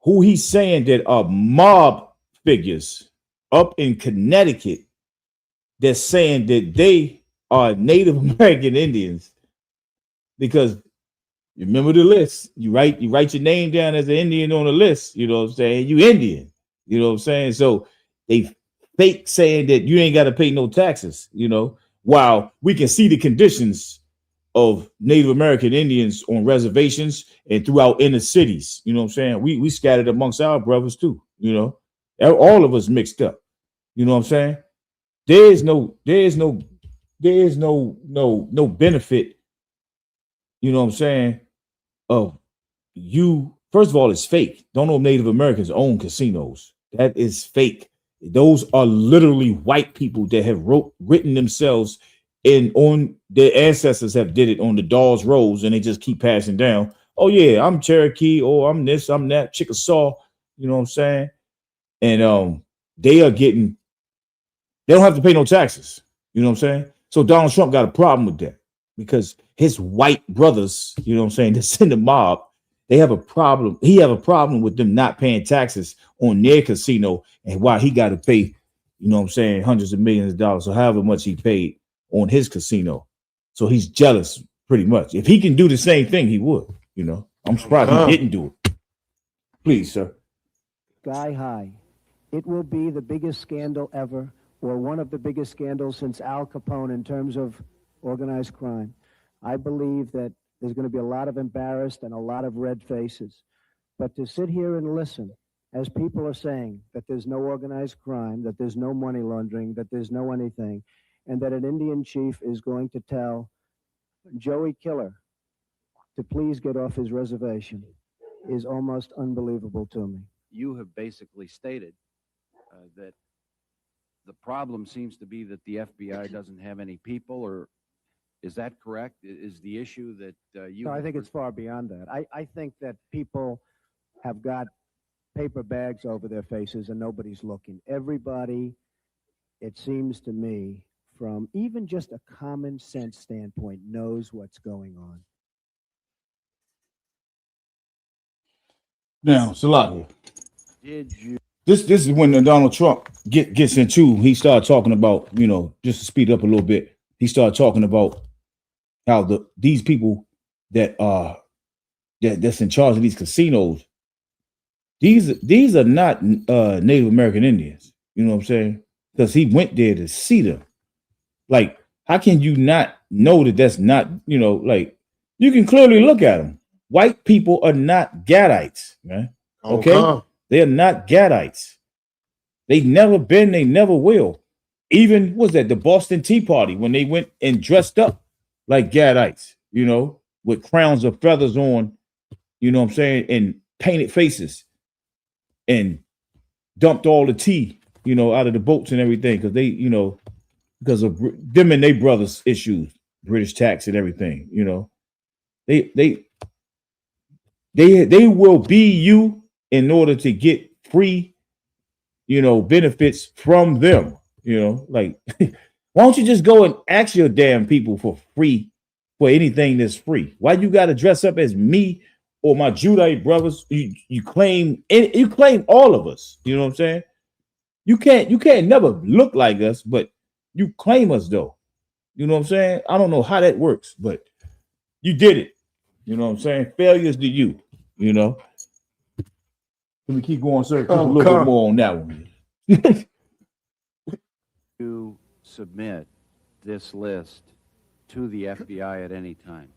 [SPEAKER 3] who he's saying that are mob figures up in Connecticut, they're saying that they are Native American Indians, because you remember the list. You write your name down as an Indian on the list, you know what I'm saying? You Indian, you know what I'm saying? So they fake saying that you ain't got to pay no taxes, while we can see the conditions of Native American Indians on reservations and throughout inner cities. You know what I'm saying? We scattered amongst our brothers too, all of us mixed up. You know what I'm saying? There is no benefit, you know what I'm saying, of you. First of all, it's fake. Don't know Native Americans own casinos. That is fake. Those are literally white people that have written themselves on their ancestors have did it on the Dawes rolls, and they just keep passing down. Oh yeah, I'm Cherokee, or I'm this, I'm that, Chickasaw, you know what I'm saying? And they don't have to pay no taxes. You know what I'm saying? So Donald Trump got a problem with that, because his white brothers, you know what I'm saying, that's in the mob, they have a problem. He have a problem with them not paying taxes on their casino, and why he got to pay, you know what I'm saying, hundreds of millions of dollars, or however much he paid on his casino. So he's jealous, pretty much. If he can do the same thing, he would, I'm surprised he didn't do it. Please, sir.
[SPEAKER 6] Sky high. It will be the biggest scandal ever, or one of the biggest scandals since Al Capone in terms of organized crime. I believe that there's going to be a lot of embarrassed and a lot of red faces. But to sit here and listen, as people are saying that there's no organized crime, that there's no money laundering, that there's no anything, and that an Indian chief is going to tell Joey Killer to please get off his reservation, is almost unbelievable to me.
[SPEAKER 7] You have basically stated that the problem seems to be that the FBI doesn't have any people, or is that correct? Is the issue that you?
[SPEAKER 6] No, I think it's far beyond that. I think that people have got paper bags over their faces and nobody's looking. Everybody, it seems to me, from even just a common sense standpoint, knows what's going on.
[SPEAKER 3] Now, Salakia,
[SPEAKER 7] Did you?
[SPEAKER 3] this is when Donald Trump gets into. He started talking about, just to speed up a little bit. He started talking about how these people that's in charge of these casinos, these are not Native American Indians. You know what I'm saying? Because he went there to see them. Like, how can you not know that that's not, like, you can clearly look at them. White people are not Gadites, man. Okay? They are not Gadites. They've never been, they never will. Even, the Boston Tea Party, when they went and dressed up like Gadites, with crowns of feathers on, you know what I'm saying, and painted faces, and dumped all the tea, out of the boats and everything, because they, because of them and their brothers' issues, British tax and everything, they will be you in order to get free, benefits from them, like, why don't you just go and ask your damn people for free, for anything that's free? Why you got to dress up as me or my Judite brothers? You claim all of us, you know what I'm saying? You can't never look like us, but You claim us though. You know what I'm saying? I don't know how that works, but you did it. You know what I'm saying? Failures to you. You know. Let me keep going, sir. Just a little bit more on that one.
[SPEAKER 7] To submit this list to the FBI at any time?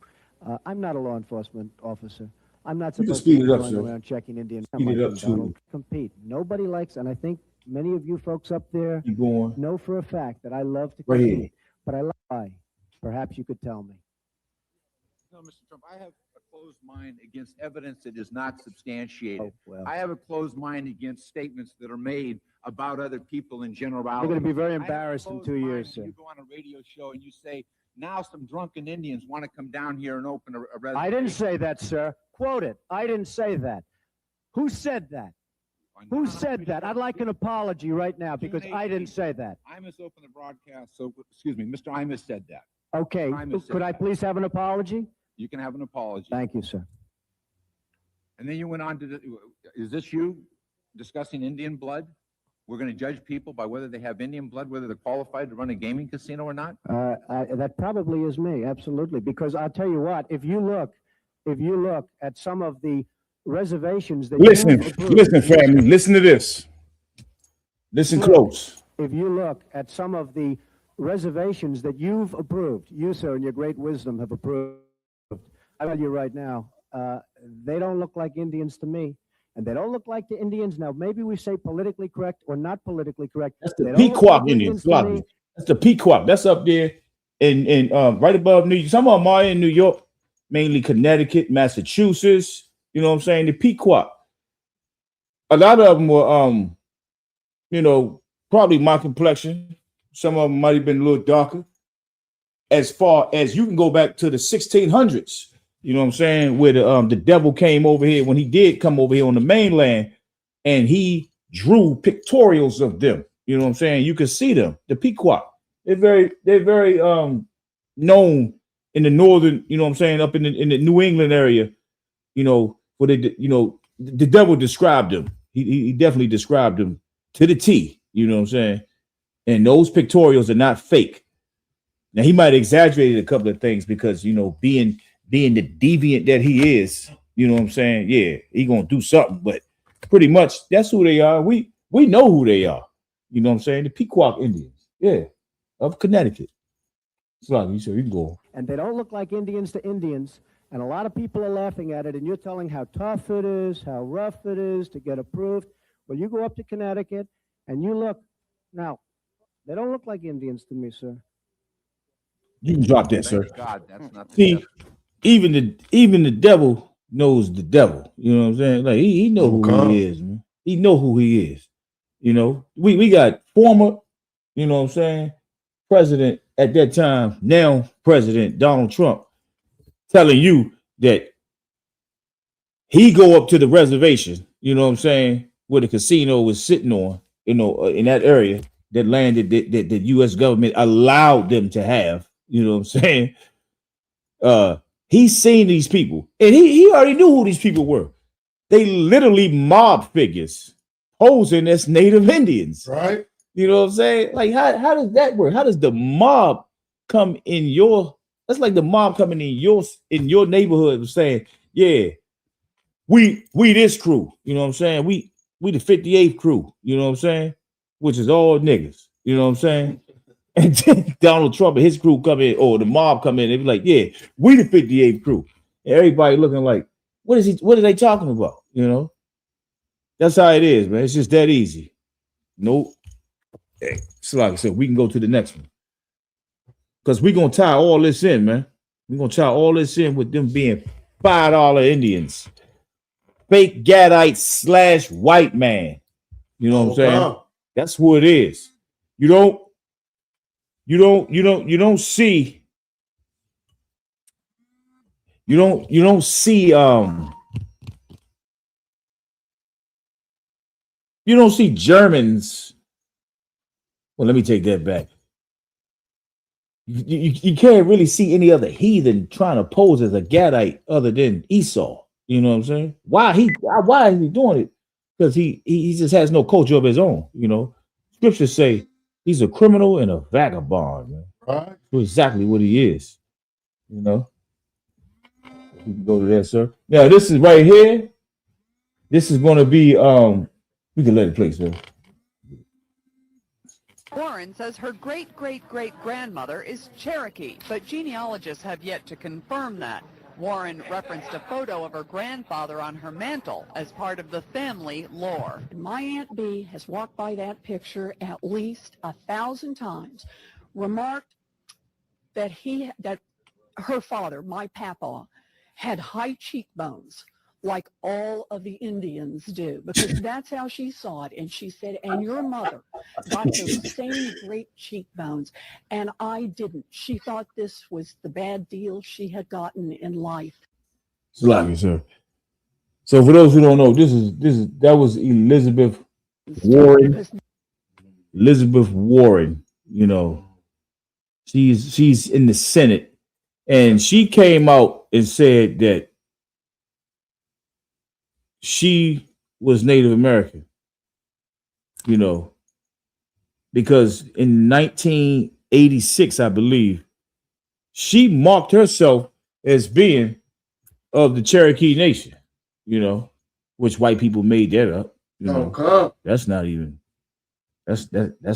[SPEAKER 6] I'm not a law enforcement officer. I'm not
[SPEAKER 3] You can
[SPEAKER 6] supposed to be
[SPEAKER 3] speed it up,
[SPEAKER 6] going
[SPEAKER 3] sir.
[SPEAKER 6] around checking Indian.
[SPEAKER 3] Speed it up, too.
[SPEAKER 6] Compete. Nobody likes, and I think many of you folks up there
[SPEAKER 3] Keep going.
[SPEAKER 6] know for a fact that I love to
[SPEAKER 3] Right
[SPEAKER 6] compete.
[SPEAKER 3] here.
[SPEAKER 6] But I lie. Perhaps you could tell me.
[SPEAKER 8] No, Mr. Trump, I have a closed mind against evidence that is not substantiated.
[SPEAKER 6] Oh, well.
[SPEAKER 8] I have a closed mind against statements that are made about other people in generality.
[SPEAKER 6] You're going to be very
[SPEAKER 8] I have a
[SPEAKER 6] embarrassed in
[SPEAKER 8] closed
[SPEAKER 6] 2
[SPEAKER 8] mind
[SPEAKER 6] years,
[SPEAKER 8] when
[SPEAKER 6] sir.
[SPEAKER 8] You go on a radio show and you say, now some drunken Indians want to come down here and open a reservation.
[SPEAKER 6] I didn't say that, sir. Quote it. I didn't say that. Who said that? Who said that? I'd like an apology right now because I didn't say that.
[SPEAKER 8] Imus opened the broadcast, so, excuse me, Mr. Imus said that.
[SPEAKER 6] Okay. Could I please have an apology?
[SPEAKER 8] You can have an apology.
[SPEAKER 6] Thank you, sir.
[SPEAKER 8] And then you went on to, is this you discussing Indian blood? We're going to judge people by whether they have Indian blood, whether they're qualified to run a gaming casino or not?
[SPEAKER 6] That probably is me, absolutely. Because I'll tell you what, if you look at some of the reservations that
[SPEAKER 3] Listen,
[SPEAKER 6] you've approved,
[SPEAKER 3] listen, family. Listen to this. Listen close.
[SPEAKER 6] if you look at some of the reservations that you've approved, you, sir, in your great wisdom have approved, I tell you right now, they don't look like Indians to me. And they don't look like the Indians. Now, maybe we say politically correct or not politically correct.
[SPEAKER 3] That's the Pequot Indians. That's the Pequot. That's up there in right above New York. Some of them are in New York, mainly Connecticut, Massachusetts. You know what I'm saying? The Pequot. A lot of them were, you know, probably my complexion. Some of them might have been a little darker. As far as you can go back to the 1600s. You know what I'm saying? Where the devil came over here, when he did come over here on the mainland, and he drew pictorials of them. You know what I'm saying? You can see them. The Pequot. They're very known in the northern, you know what I'm saying, up in the New England area, you know, where they, you know, the devil described them. He definitely described them to the T, you know what I'm saying? And those pictorials are not fake. Now he might have exaggerated a couple of things because, you know, being the deviant that he is, you know what I'm saying? Yeah, he gonna do something, but pretty much that's who they are. We know who they are. You know what I'm saying? The Pequot Indians, yeah, of Connecticut. So you said you can go.
[SPEAKER 6] And they don't look like Indians to Indians. And a lot of people are laughing at it, and you're telling how tough it is, how rough it is to get approved. Well, you go up to Connecticut and you look. Now, they don't look like Indians to me, sir.
[SPEAKER 3] You can drop that, sir.
[SPEAKER 8] Thank God, that's not the
[SPEAKER 3] See, even the devil knows the devil. You know what I'm saying? Like he know who he is, man. He know who he is. You know, we got former, you know what I'm saying, president at that time, now President Donald Trump, telling you that he go up to the reservation, you know what I'm saying, where the casino was sitting on, you know, in that area, that land that the U.S. government allowed them to have, you know what I'm saying? He's seen these people, and he already knew who these people were. They literally mob figures posing as Native Indians.
[SPEAKER 5] Right.
[SPEAKER 3] You know what I'm saying? Like, how does that work? How does the mob come in your, that's like the mob coming in your neighborhood and saying, yeah, we this crew, you know what I'm saying? We the 58th crew, you know what I'm saying? Which is all niggas, you know what I'm saying? And then Donald Trump and his crew come in, or the mob come in, they be like, yeah, we the 58th crew. And everybody looking like, what are they talking about? You know? That's how it is, man. It's just that easy. Nope. Hey, so like I said, we can go to the next one. Because we're gonna tie all this in, man. We're gonna tie all this in with them being $5 Indians. Fake Gadites / white man. You know what I'm saying? That's who it is. You don't see Germans. Well, let me take that back. You can't really see any other heathen trying to pose as a Gadite other than Esau. You know what I'm saying? Why is he doing it? Because he just has no culture of his own. You know, scriptures say He's a criminal and a vagabond, man.
[SPEAKER 5] Right.
[SPEAKER 3] That's exactly what he is. You know. You can go to that, sir. Now, this is right here. This is going to be, we can let it play, sir.
[SPEAKER 9] Warren says her great-great-great-grandmother is Cherokee, but genealogists have yet to confirm that. Warren referenced a photo of her grandfather on her mantle as part of the family lore.
[SPEAKER 10] My Aunt Bee has walked by that picture at least 1,000 times, remarked that her father, my papa, had high cheekbones like all of the Indians do, because that's how she saw it. And she said, and your mother got those same great cheekbones, and I didn't. She thought this was the bad deal she had gotten in life.
[SPEAKER 3] Slack, sir. So for those who don't know, that was Elizabeth Warren. Elizabeth Warren, you know, she's in the Senate, and she came out and said that she was Native American, you know, because in 1986, I believe, she marked herself as being of the Cherokee Nation, you know, which white people made that up. You know, that's not even, that's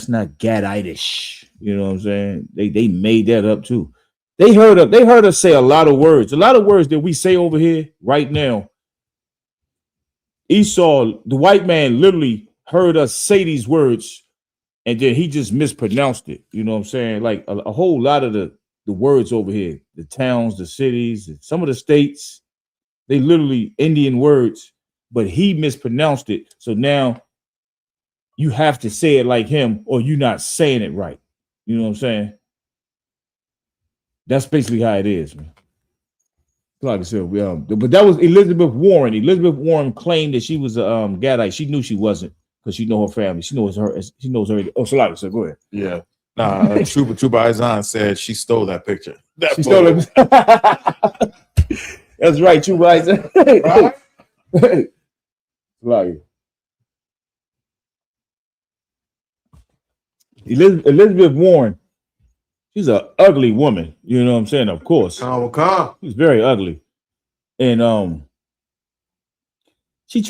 [SPEAKER 3] not Gadites. You know what I'm saying? They made that up too. They heard us say a lot of words that we say over here right now. Esau, the white man, literally heard us say these words, and then he just mispronounced it. You know what I'm saying? Like a whole lot of the words over here, the towns, the cities, some of the states, they literally Indian words, but he mispronounced it. So now you have to say it like him, or you're not saying it right. You know what I'm saying? That's basically how it is, man. Like I said, but that was Elizabeth Warren. Elizabeth Warren claimed that she was a Gadite. She knew she wasn't, because she know her family. She knows her. She knows her. Oh, so like I said, go ahead.
[SPEAKER 11] Yeah. Nah, Trooper Izan said she stole that picture.
[SPEAKER 3] She stole it. That's right, Trooper Izan. Right? Like Elizabeth Warren. She's an ugly woman, you know what I'm saying? Of course. She's very ugly. And she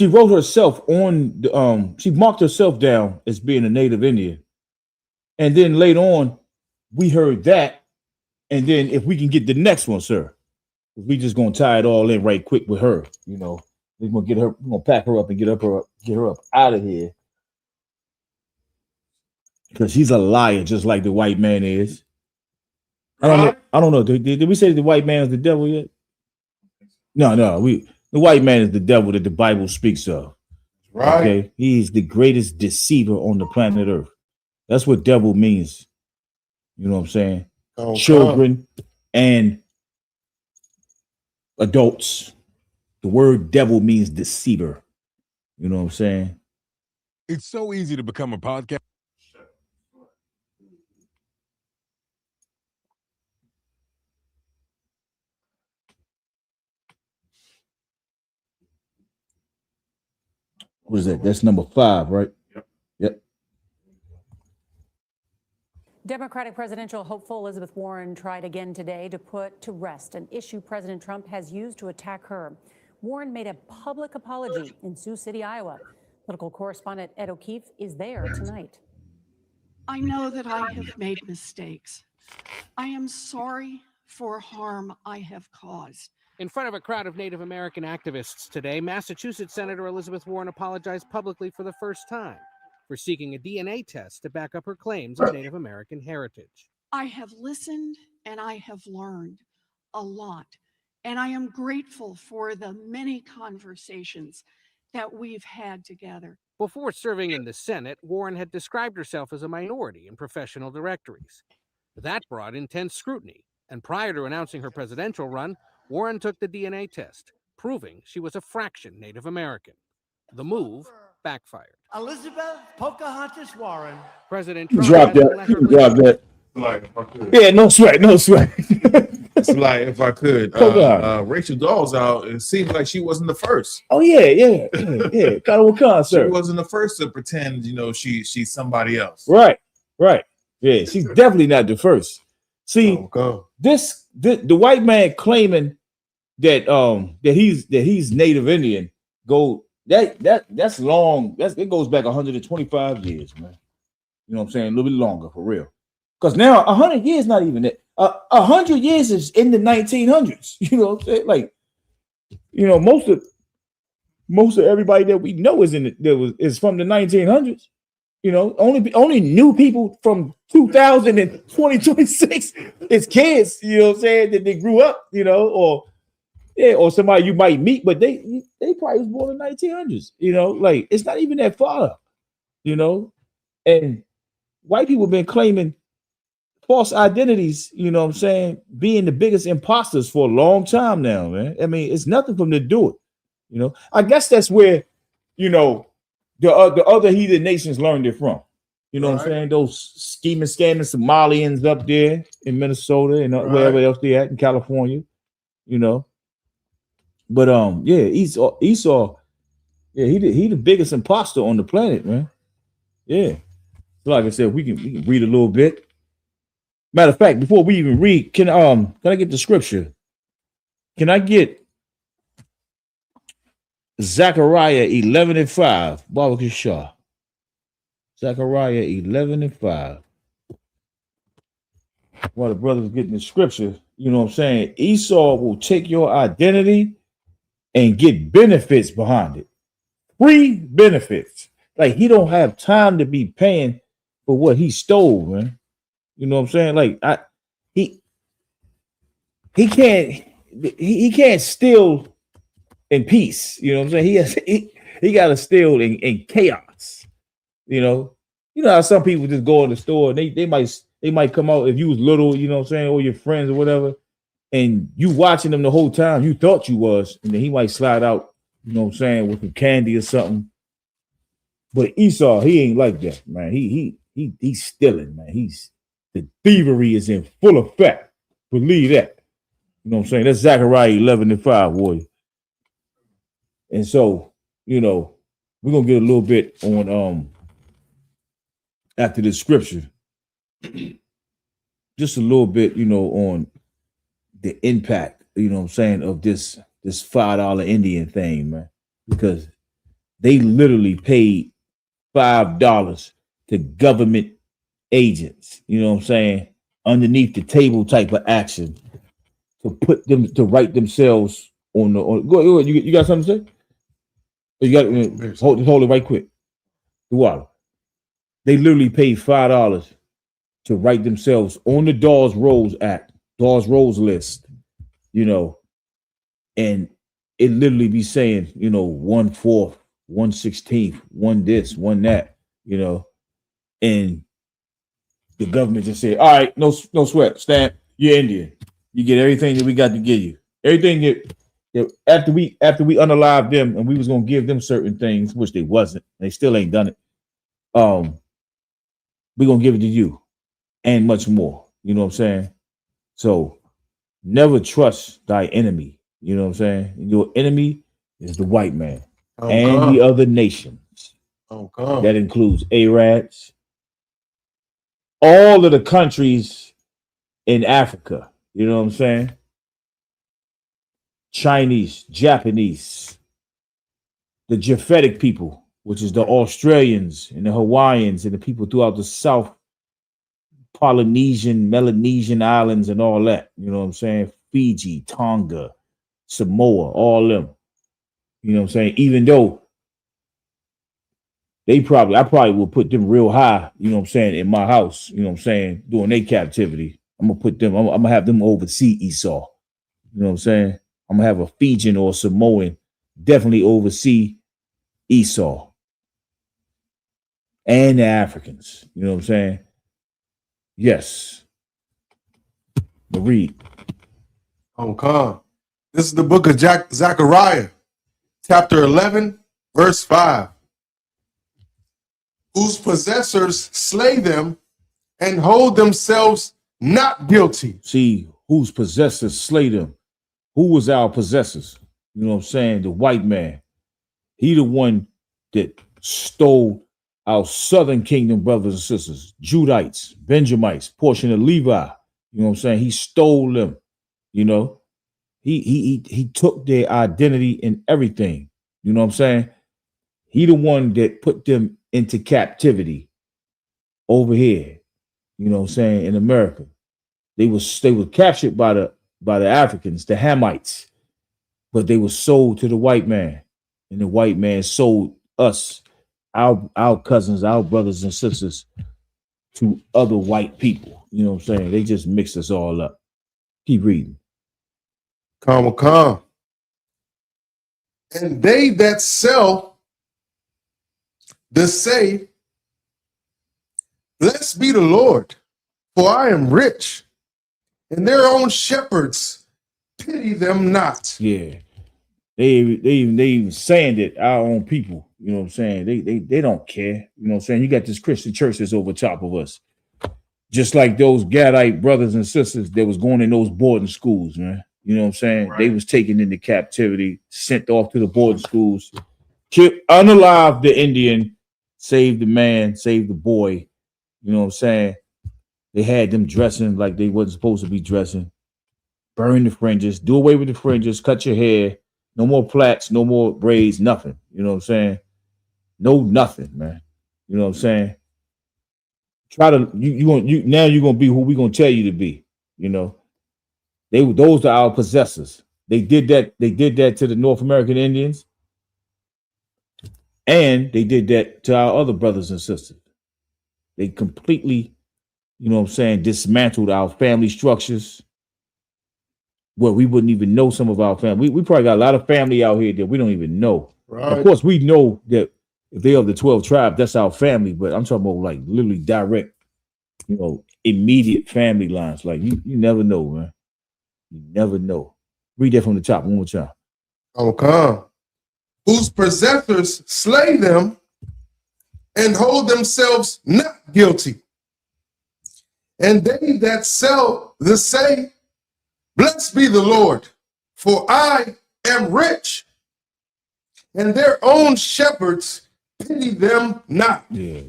[SPEAKER 3] wrote herself on the she marked herself down as being a Native Indian. And then later on, we heard that. And then if we can get the next one, sir, we just gonna tie it all in right quick with her, you know. We're gonna pack her up and get her up out of here. Because she's a liar, just like the white man is. I don't know. Did we say the white man is the devil yet? No. The white man is the devil that the Bible speaks of. Right. Okay. He's the greatest deceiver on the planet Earth. That's what devil means. You know what I'm saying? Children and adults. The word devil means deceiver. You know what I'm saying?
[SPEAKER 12] It's so easy to become a podcast.
[SPEAKER 3] What is that? That's number 5, right? Yep.
[SPEAKER 13] Democratic presidential hopeful Elizabeth Warren tried again today to put to rest an issue President Trump has used to attack her. Warren made a public apology in Sioux City, Iowa. Political correspondent Ed O'Keefe is there tonight.
[SPEAKER 10] I know that I have made mistakes. I am sorry for harm I have caused.
[SPEAKER 14] In front of a crowd of Native American activists today, Massachusetts Senator Elizabeth Warren apologized publicly for the first time for seeking a DNA test to back up her claims of Native American heritage.
[SPEAKER 10] I have listened and I have learned a lot, and I am grateful for the many conversations that we've had together.
[SPEAKER 14] Before serving in the Senate, Warren had described herself as a minority in professional directories. That brought intense scrutiny, and prior to announcing her presidential run, Warren took the DNA test, proving she was a fraction Native American. The move backfired.
[SPEAKER 15] Elizabeth Pocahontas Warren.
[SPEAKER 14] President Trump
[SPEAKER 3] Drop that.
[SPEAKER 11] Like, if I could.
[SPEAKER 3] Yeah, no sweat.
[SPEAKER 11] It's like, if I could. Rachel Dawes out, it seems like she wasn't the first.
[SPEAKER 3] Oh, yeah. Kind of sir.
[SPEAKER 11] She wasn't the first to pretend, she's somebody else.
[SPEAKER 3] Right. Right. Yeah, she's definitely not the first. See, the white man claiming that he's Native Indian that's long. It goes back 125 years, man. You know what I'm saying? A little bit longer for real. Because now 100 years not even it. 100 years is in the 1900s. You know what I'm saying? Like, you know, most of everybody that we know is is from the 1900s. You know, only new people from 2000 and 2026 is kids. You know what I'm saying? That they grew up. You know, or somebody you might meet, but they probably was born in the 1900s. You know, like it's not even that far. You know, and white people have been claiming false identities, you know what I'm saying, being the biggest imposters for a long time now, man. I mean, it's nothing for them to do it. You know, I guess that's where, you know, the other heathen nations learned it from. You know what I'm saying? Those scheming, scamming Somalians up there in Minnesota and wherever else they at in California, you know. But yeah, Esau, yeah, he the biggest imposter on the planet, man. Yeah. So like I said, we can read a little bit. Matter of fact, before we even read, can I get the scripture? Can I get Zechariah 11:5? Baba Shah. Zechariah 11:5. While the brothers getting the scripture, you know what I'm saying? Esau will take your identity and get benefits behind it. Free benefits. Like he don't have time to be paying for what he stole, man. You know what I'm saying? Like he can't steal in peace. You know what I'm saying? He got to steal in chaos. You know how some people just go in the store and they might come out if you was little, you know what I'm saying, or your friends or whatever, and you watching them the whole time, you thought you was, and then he might slide out, you know what I'm saying, with some candy or something. But Esau, he ain't like that, man. He's stealing, man. The thievery is in full effect. Believe that. You know what I'm saying? That's Zechariah 11:5, boy. And so, you know, we're gonna get a little bit on after this scripture. Just a little bit, you know, on the impact, you know what I'm saying, of this $5 Indian thing, man. Because they literally paid $5 to government agents, you know what I'm saying, underneath the table type of action to put them to write themselves on the go. You got something to say? You got hold it right quick. The water. They literally paid $5 to write themselves on the Dawes Rolls Act, Dawes Rolls list, you know, and it literally be saying, you know, 1/4, 1/16, one this, one that, you know, and the government just said, all right, no sweat, stamp, you're Indian. You get everything that we got to give you. Everything that after we unalived them and we was gonna give them certain things, which they wasn't, they still ain't done it. We're gonna give it to you and much more. You know what I'm saying? So never trust thy enemy. You know what I'm saying? Your enemy is the white man and the other nations. That includes Arabs, all of the countries in Africa. You know what I'm saying? Chinese, Japanese, the Japhetic people, which is the Australians and the Hawaiians and the people throughout the South Polynesian, Melanesian islands and all that. You know what I'm saying? Fiji, Tonga, Samoa, all them. You know what I'm saying? Even though I probably will put them real high, you know what I'm saying, in my house, you know what I'm saying, during their captivity. I'm gonna have them oversee Esau. You know what I'm saying? I'm gonna have a Fijian or Samoan definitely oversee Esau and the Africans. You know what I'm saying? Yes. But read.
[SPEAKER 5] This is the book of Zechariah, chapter 11, verse 5. Whose possessors slay them and hold themselves not guilty.
[SPEAKER 3] See, whose possessors slay them. Who was our possessors? You know what I'm saying? The white man. He the one that stole our southern kingdom brothers and sisters, Judites, Benjamites, portion of Levi. You know what I'm saying? He stole them. You know, he took their identity and everything. You know what I'm saying? He the one that put them into captivity over here. You know what I'm saying? In America, they were captured by the Africans, the Hamites, but they were sold to the white man, and the white man sold us, our cousins, our brothers and sisters, to other white people. You know what I'm saying? They just mixed us all up. Keep reading.
[SPEAKER 5] Calm. And they that sell the say, blessed be the Lord, for I am rich, and their own shepherds pity them not.
[SPEAKER 3] Yeah. They even saying that our own people, you know what I'm saying? They don't care. You know what I'm saying? You got this Christian church that's over top of us. Just like those Gadite brothers and sisters that was going in those boarding schools, man. You know what I'm saying? Right. They was taken into captivity, sent off to the boarding schools, killed, unalive the Indian, saved the man, saved the boy. You know what I'm saying? They had them dressing like they wasn't supposed to be dressing. Burn the fringes, do away with the fringes, cut your hair. No more plaits, no more braids, nothing. You know what I'm saying? No nothing, man. You know what I'm saying? Try to now you're gonna be who we're gonna tell you to be. You know, those are our possessors. They did that to the North American Indians, and they did that to our other brothers and sisters. They completely, you know what I'm saying, dismantled our family structures. Well, we wouldn't even know some of our family. We probably got a lot of family out here that we don't even know. Right. Of course, we know that if they're of the 12 tribes, that's our family. But I'm talking about like literally direct, you know, immediate family lines. Like you never know, man. You never know. Read that from the top one more time.
[SPEAKER 5] Okay. Whose possessors slay them and hold themselves not guilty. And they that sell the say, blessed be the Lord, for I am rich, and their own shepherds pity them not.
[SPEAKER 3] Yeah,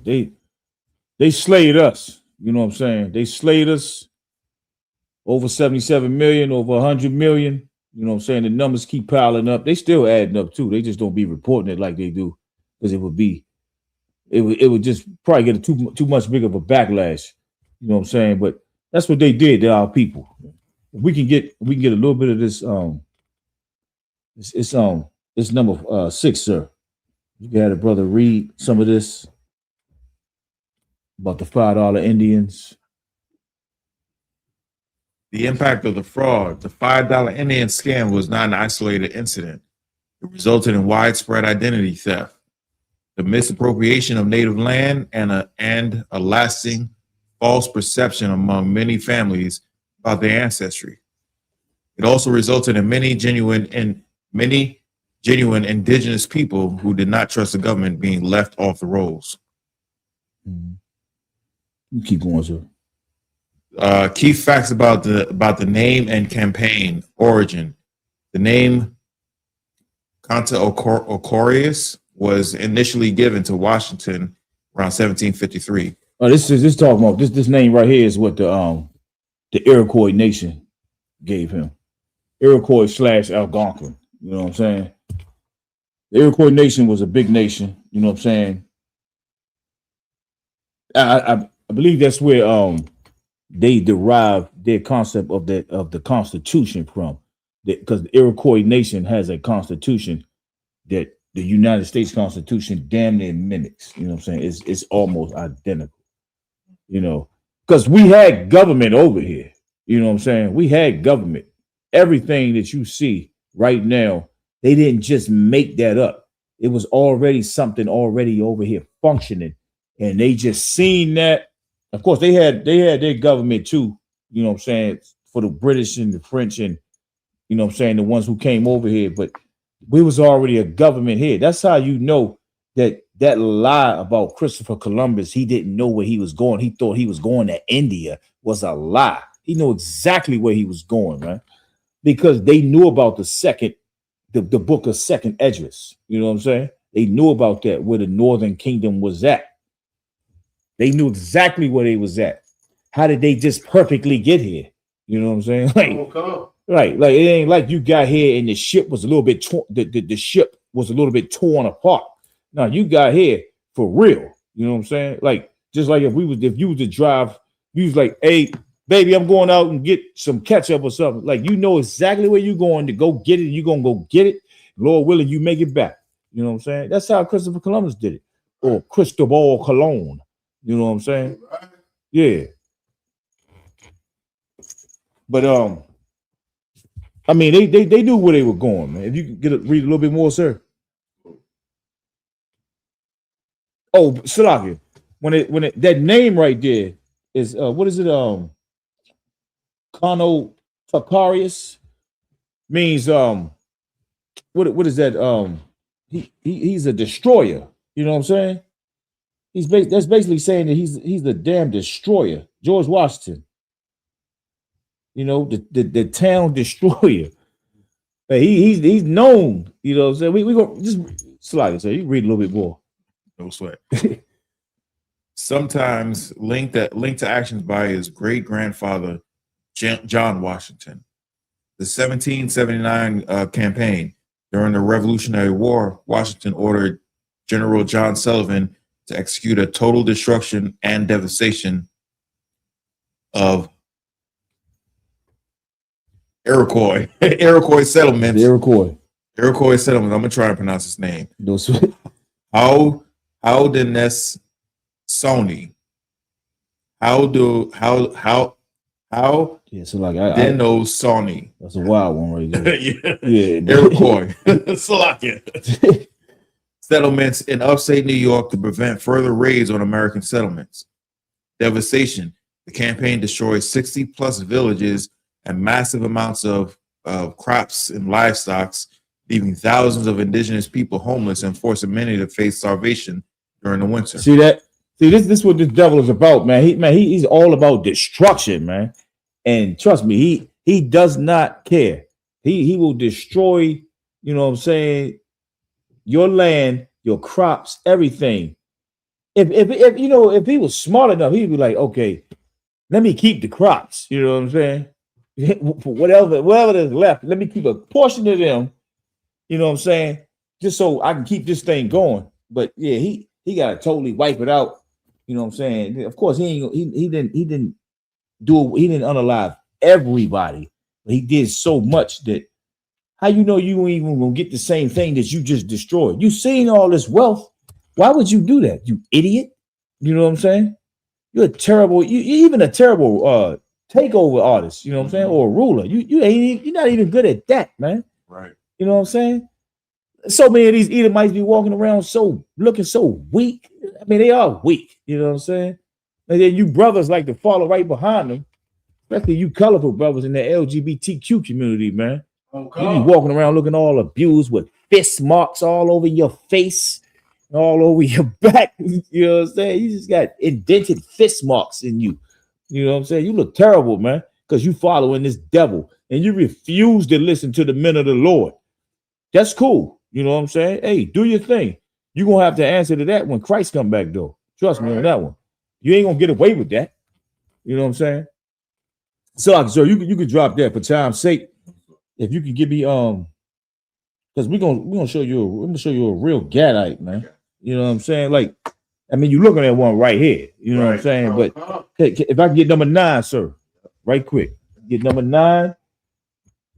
[SPEAKER 3] they slayed us. You know what I'm saying? They slayed us. Over 77 million, over 100 million. You know what I'm saying? The numbers keep piling up. They still adding up too. They just don't be reporting it like they do, because it would just probably get too much big of a backlash. You know what I'm saying? But that's what they did to our people. If we can get a little bit of this. It's number 6, sir. You can have a brother read some of this about the $5 Indians.
[SPEAKER 11] The impact of the fraud. The $5 Indian scam was not an isolated incident. It resulted in widespread identity theft, the misappropriation of native land, and a lasting false perception among many families about their ancestry. It also resulted in many genuine indigenous people who did not trust the government being left off the rolls.
[SPEAKER 3] Mm-hmm. You keep going, sir.
[SPEAKER 11] Key facts about the name and campaign origin. The name Conta Ocorius was initially given to Washington around 1753.
[SPEAKER 3] This talking about this name right here is what the Iroquois nation gave him. Iroquois / Algonquin. You know what I'm saying? The Iroquois nation was a big nation. You know what I'm saying? I believe that's where they derived their concept of the Constitution from, because the Iroquois nation has a constitution that the United States Constitution damn near mimics. You know what I'm saying? It's almost identical. You know, because we had government over here. You know what I'm saying? We had government. Everything that you see right now, they didn't just make that up. It was already something already over here functioning, and they just seen that. Of course, they had their government too, you know what I'm saying, for the British and the French and, you know what I'm saying, the ones who came over here. But we was already a government here. That's how you know that lie about Christopher Columbus, he didn't know where he was going. He thought he was going to India, was a lie. He knew exactly where he was going, man, because they knew about the book of Second Esdras. You know what I'm saying? They knew about that, where the Northern Kingdom was at. They knew exactly where they was at. How did they just perfectly get here? You know what I'm saying? Like, like it ain't like you got here and the ship was a little bit torn. The ship was a little bit torn apart. No, you got here for real. You know what I'm saying? Like, just like if you was to drive, you was like, hey, baby, I'm going out and get some ketchup or something. Like, you know exactly where you're going to go get it. You're gonna go get it. Lord willing, you make it back. You know what I'm saying? That's how Christopher Columbus did it. Or Cristobal Colon. You know what I'm saying? Yeah. But I mean, they knew where they were going, man. If you could read a little bit more, sir. Oh, Salaki, when it that name right there is what is it? Kano Takarius means what is that? He's a destroyer. You know what I'm saying? That's basically saying that he's the damn destroyer. George Washington. You know, the town destroyer. He's known. You know what I'm saying? We gonna just slide. So you read a little bit more.
[SPEAKER 11] No sweat. Sometimes linked to actions by his great grandfather John Washington. The 1779 campaign during the Revolutionary War, Washington ordered General John Sullivan to execute a total destruction and devastation of Iroquois settlements. Iroquois settlements. I'm gonna try and pronounce his name.
[SPEAKER 3] No sweat.
[SPEAKER 11] Haudenosaunee.
[SPEAKER 3] Yeah, so like
[SPEAKER 11] Haudenosaunee.
[SPEAKER 3] That's a wild one right there.
[SPEAKER 11] Yeah. Iroquois. Salakia. Settlements in upstate New York to prevent further raids on American settlements. Devastation. The campaign destroyed 60 plus villages and massive amounts of crops and livestock, leaving thousands of indigenous people homeless and forcing many to face starvation during the winter.
[SPEAKER 3] See that? See, this is what this devil is about, man. He's all about destruction, man. And trust me, he does not care. He will destroy, you know what I'm saying, your land, your crops, everything. If you know, if he was smart enough, he'd be like, okay, let me keep the crops. You know what I'm saying? whatever is left, let me keep a portion of them. You know what I'm saying? Just so I can keep this thing going. But yeah, he got to totally wipe it out. You know what I'm saying? Of course, he didn't unalive everybody. But he did so much that how you know you ain't even gonna get the same thing that you just destroyed? You seen all this wealth. Why would you do that? You idiot. You know what I'm saying? You're even a terrible takeover artist, you know what I'm saying? Or a ruler. You're not even good at that, man.
[SPEAKER 11] Right.
[SPEAKER 3] You know what I'm saying? So many of these Edomites be walking around looking so weak. I mean, they are weak, you know what I'm saying? And then you brothers like to follow right behind them, especially you colorful brothers in the LGBTQ community, man. You be walking around looking all abused with fist marks all over your face, all over your back. You know what I'm saying? You just got indented fist marks in you. You know what I'm saying? You look terrible, man, because you following this devil and you refuse to listen to the men of the Lord. That's cool. You know what I'm saying? Hey, do your thing. You're going to have to answer to that when Christ come back, though. Trust me on that one. You ain't going to get away with that. You know what I'm saying? So you could drop that for time's sake. If you could give me because we're gonna show you a real Gadite, man. You know what I'm saying? Like, I mean, you're looking at one right here. You know what I'm saying? But if I can get number 9, sir, right quick, get number 9,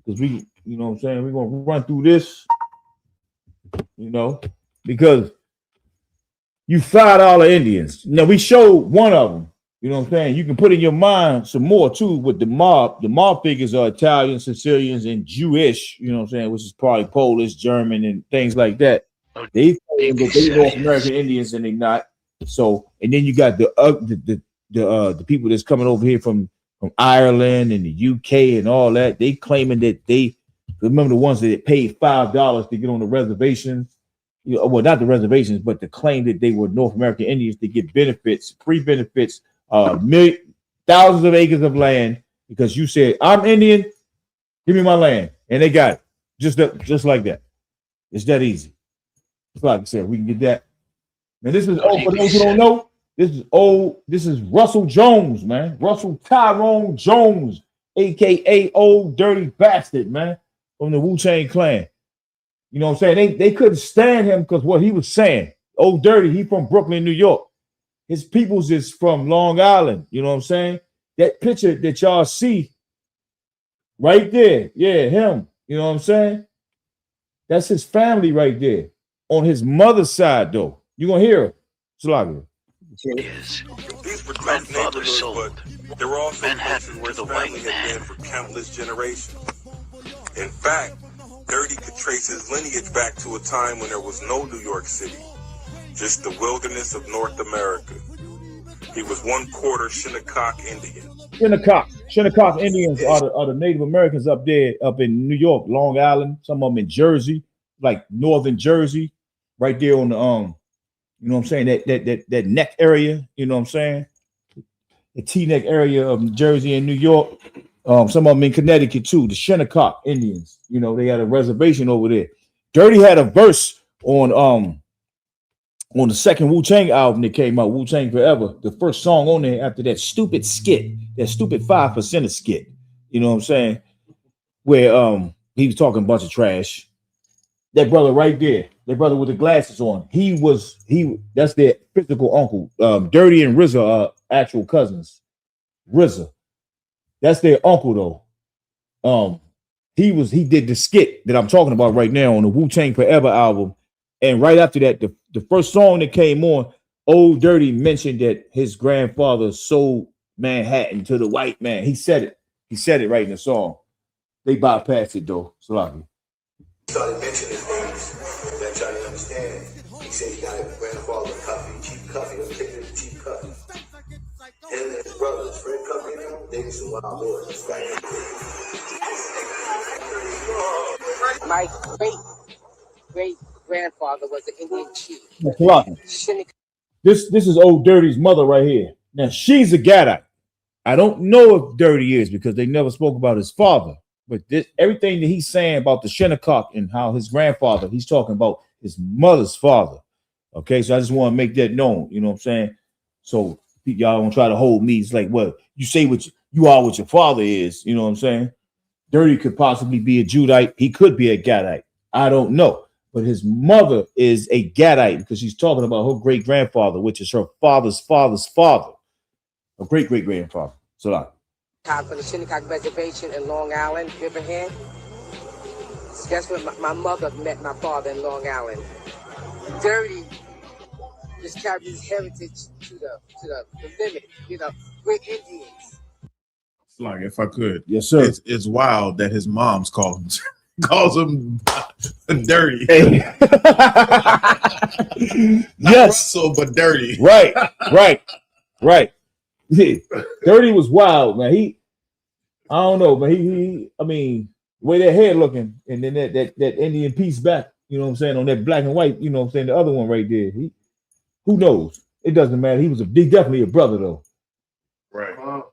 [SPEAKER 3] because you know what I'm saying, we're gonna run through this, you know, because you $5 Indians. Now we showed one of them. You know what I'm saying? You can put in your mind some more too with the mob. The mob figures are Italian, Sicilians, and Jewish, you know what I'm saying, which is probably Polish, German, and things like that. They North American Indians and they not. So, and then you got the people that's coming over here from Ireland and the UK and all that. They claiming that they remember the ones that paid $5 to get on the reservation. You know, well, not the reservations, but to claim that they were North American Indians to get benefits, free benefits. Thousands of acres of land because you said I'm Indian, give me my land, and they got it just like that. It's that easy. It's like I said, we can get that. And this is for those who don't know. This is Russell Jones, man. Russell Tyrone Jones, aka Old Dirty Bastard, man, from the Wu-Tang Clan. You know what I'm saying? They couldn't stand him because what he was saying. Old Dirty, he from Brooklyn, New York. His peoples is from Long Island. You know what I'm saying? That picture that y'all see right there, yeah, him. You know what I'm saying? That's his family right there. On his mother's side, though. You're going to hear it. Slaga.
[SPEAKER 1] His grandfather sold Manhattan to the white man.
[SPEAKER 2] For countless generations. In fact, Dirty could trace his lineage back to a time when there was no New York City, just the wilderness of North America. He was 1/4 Shinnecock Indian.
[SPEAKER 3] Shinnecock Indians are the Native Americans up there, up in New York, Long Island, some of them in Jersey, like northern Jersey, right there on the you know what I'm saying, that neck area, you know what I'm saying? The T-neck area of Jersey and New York. Some of them in Connecticut too, the Shinnecock Indians. You know, they had a reservation over there. Dirty had a verse on the second Wu-Tang album that came out, Wu-Tang Forever. The first song on there after that stupid skit, that stupid 5% skit. You know what I'm saying? Where he was talking a bunch of trash. That brother right there, that brother with the glasses on, that's their physical uncle. Dirty and RZA are actual cousins. RZA. That's their uncle though. He did the skit that I'm talking about right now on the Wu-Tang Forever album. And right after that, the first song that came on, Old Dirty mentioned that his grandfather sold Manhattan to the white man. He said it. He said it right in the song. They bypassed it though. Salami.
[SPEAKER 2] Started mentioning things that y'all didn't understand. He said he got a grandfather coffee, cheap coffee. Let me take it to cheap coffee. Him and his brothers, Fred Coffee and them, they was some wild boys.
[SPEAKER 16] My great grandfather was an Indian chief.
[SPEAKER 3] This is Old Dirty's mother right here. Now she's a Gadite. I don't know if Dirty is because they never spoke about his father. But everything that he's saying about the Shinnecock and how his grandfather, he's talking about his mother's father. Okay, so I just want to make that known. You know what I'm saying? So y'all don't try to hold me. It's like, well, you say what you are, what your father is. You know what I'm saying? Dirty could possibly be a Judite. He could be a Gadite. I don't know. But his mother is a Gadite because she's talking about her great grandfather, which is her father's father's father, a great great grandfather. So like.
[SPEAKER 16] For the Shinnecock Reservation in Long Island, Riverhead. Guess where my mother met my father in Long Island. Dirty just carried his heritage to the limit. You know, we're Indians.
[SPEAKER 11] Like if I could,
[SPEAKER 3] yes, sir.
[SPEAKER 11] It's wild that his mom's calls him dirty.
[SPEAKER 3] Hey. Yes,
[SPEAKER 11] so but dirty.
[SPEAKER 3] Right. Dirty was wild, man. I don't know, but I mean, the way that hair looking, and then that Indian piece back, you know what I'm saying, on that black and white, you know what I'm saying, the other one right there. Who knows? It doesn't matter. He definitely a brother though.
[SPEAKER 11] Right.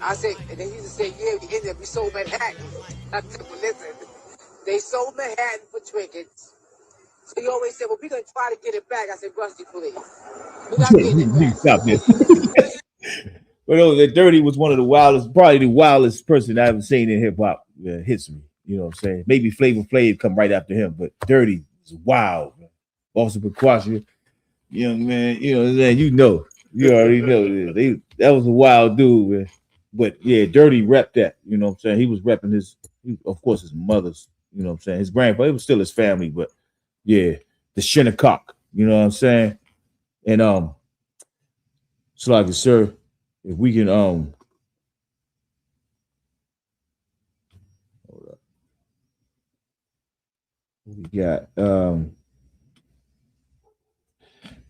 [SPEAKER 16] I said, and they used to say, yeah, we sold Manhattan. I said, well, listen, they sold Manhattan for trinkets. So he always said, well, we're going to try to get it back. I said, Rusty, please. We're not getting it back.
[SPEAKER 3] Stop this. But that Dirty was one of the wildest, probably the wildest person I ever seen in hip hop history. You know what I'm saying? Maybe Flavor Flav come right after him, but Dirty is wild. Man. Also, Pequasha, young man, you already know this. That was a wild dude, man. But yeah, Dirty repped that. You know what I'm saying? He was repping of course, his mother's. You know what I'm saying? His grandfather, it was still his family, but yeah, the Shinnecock. You know what I'm saying? And so like, sir. If we can hold up. We got can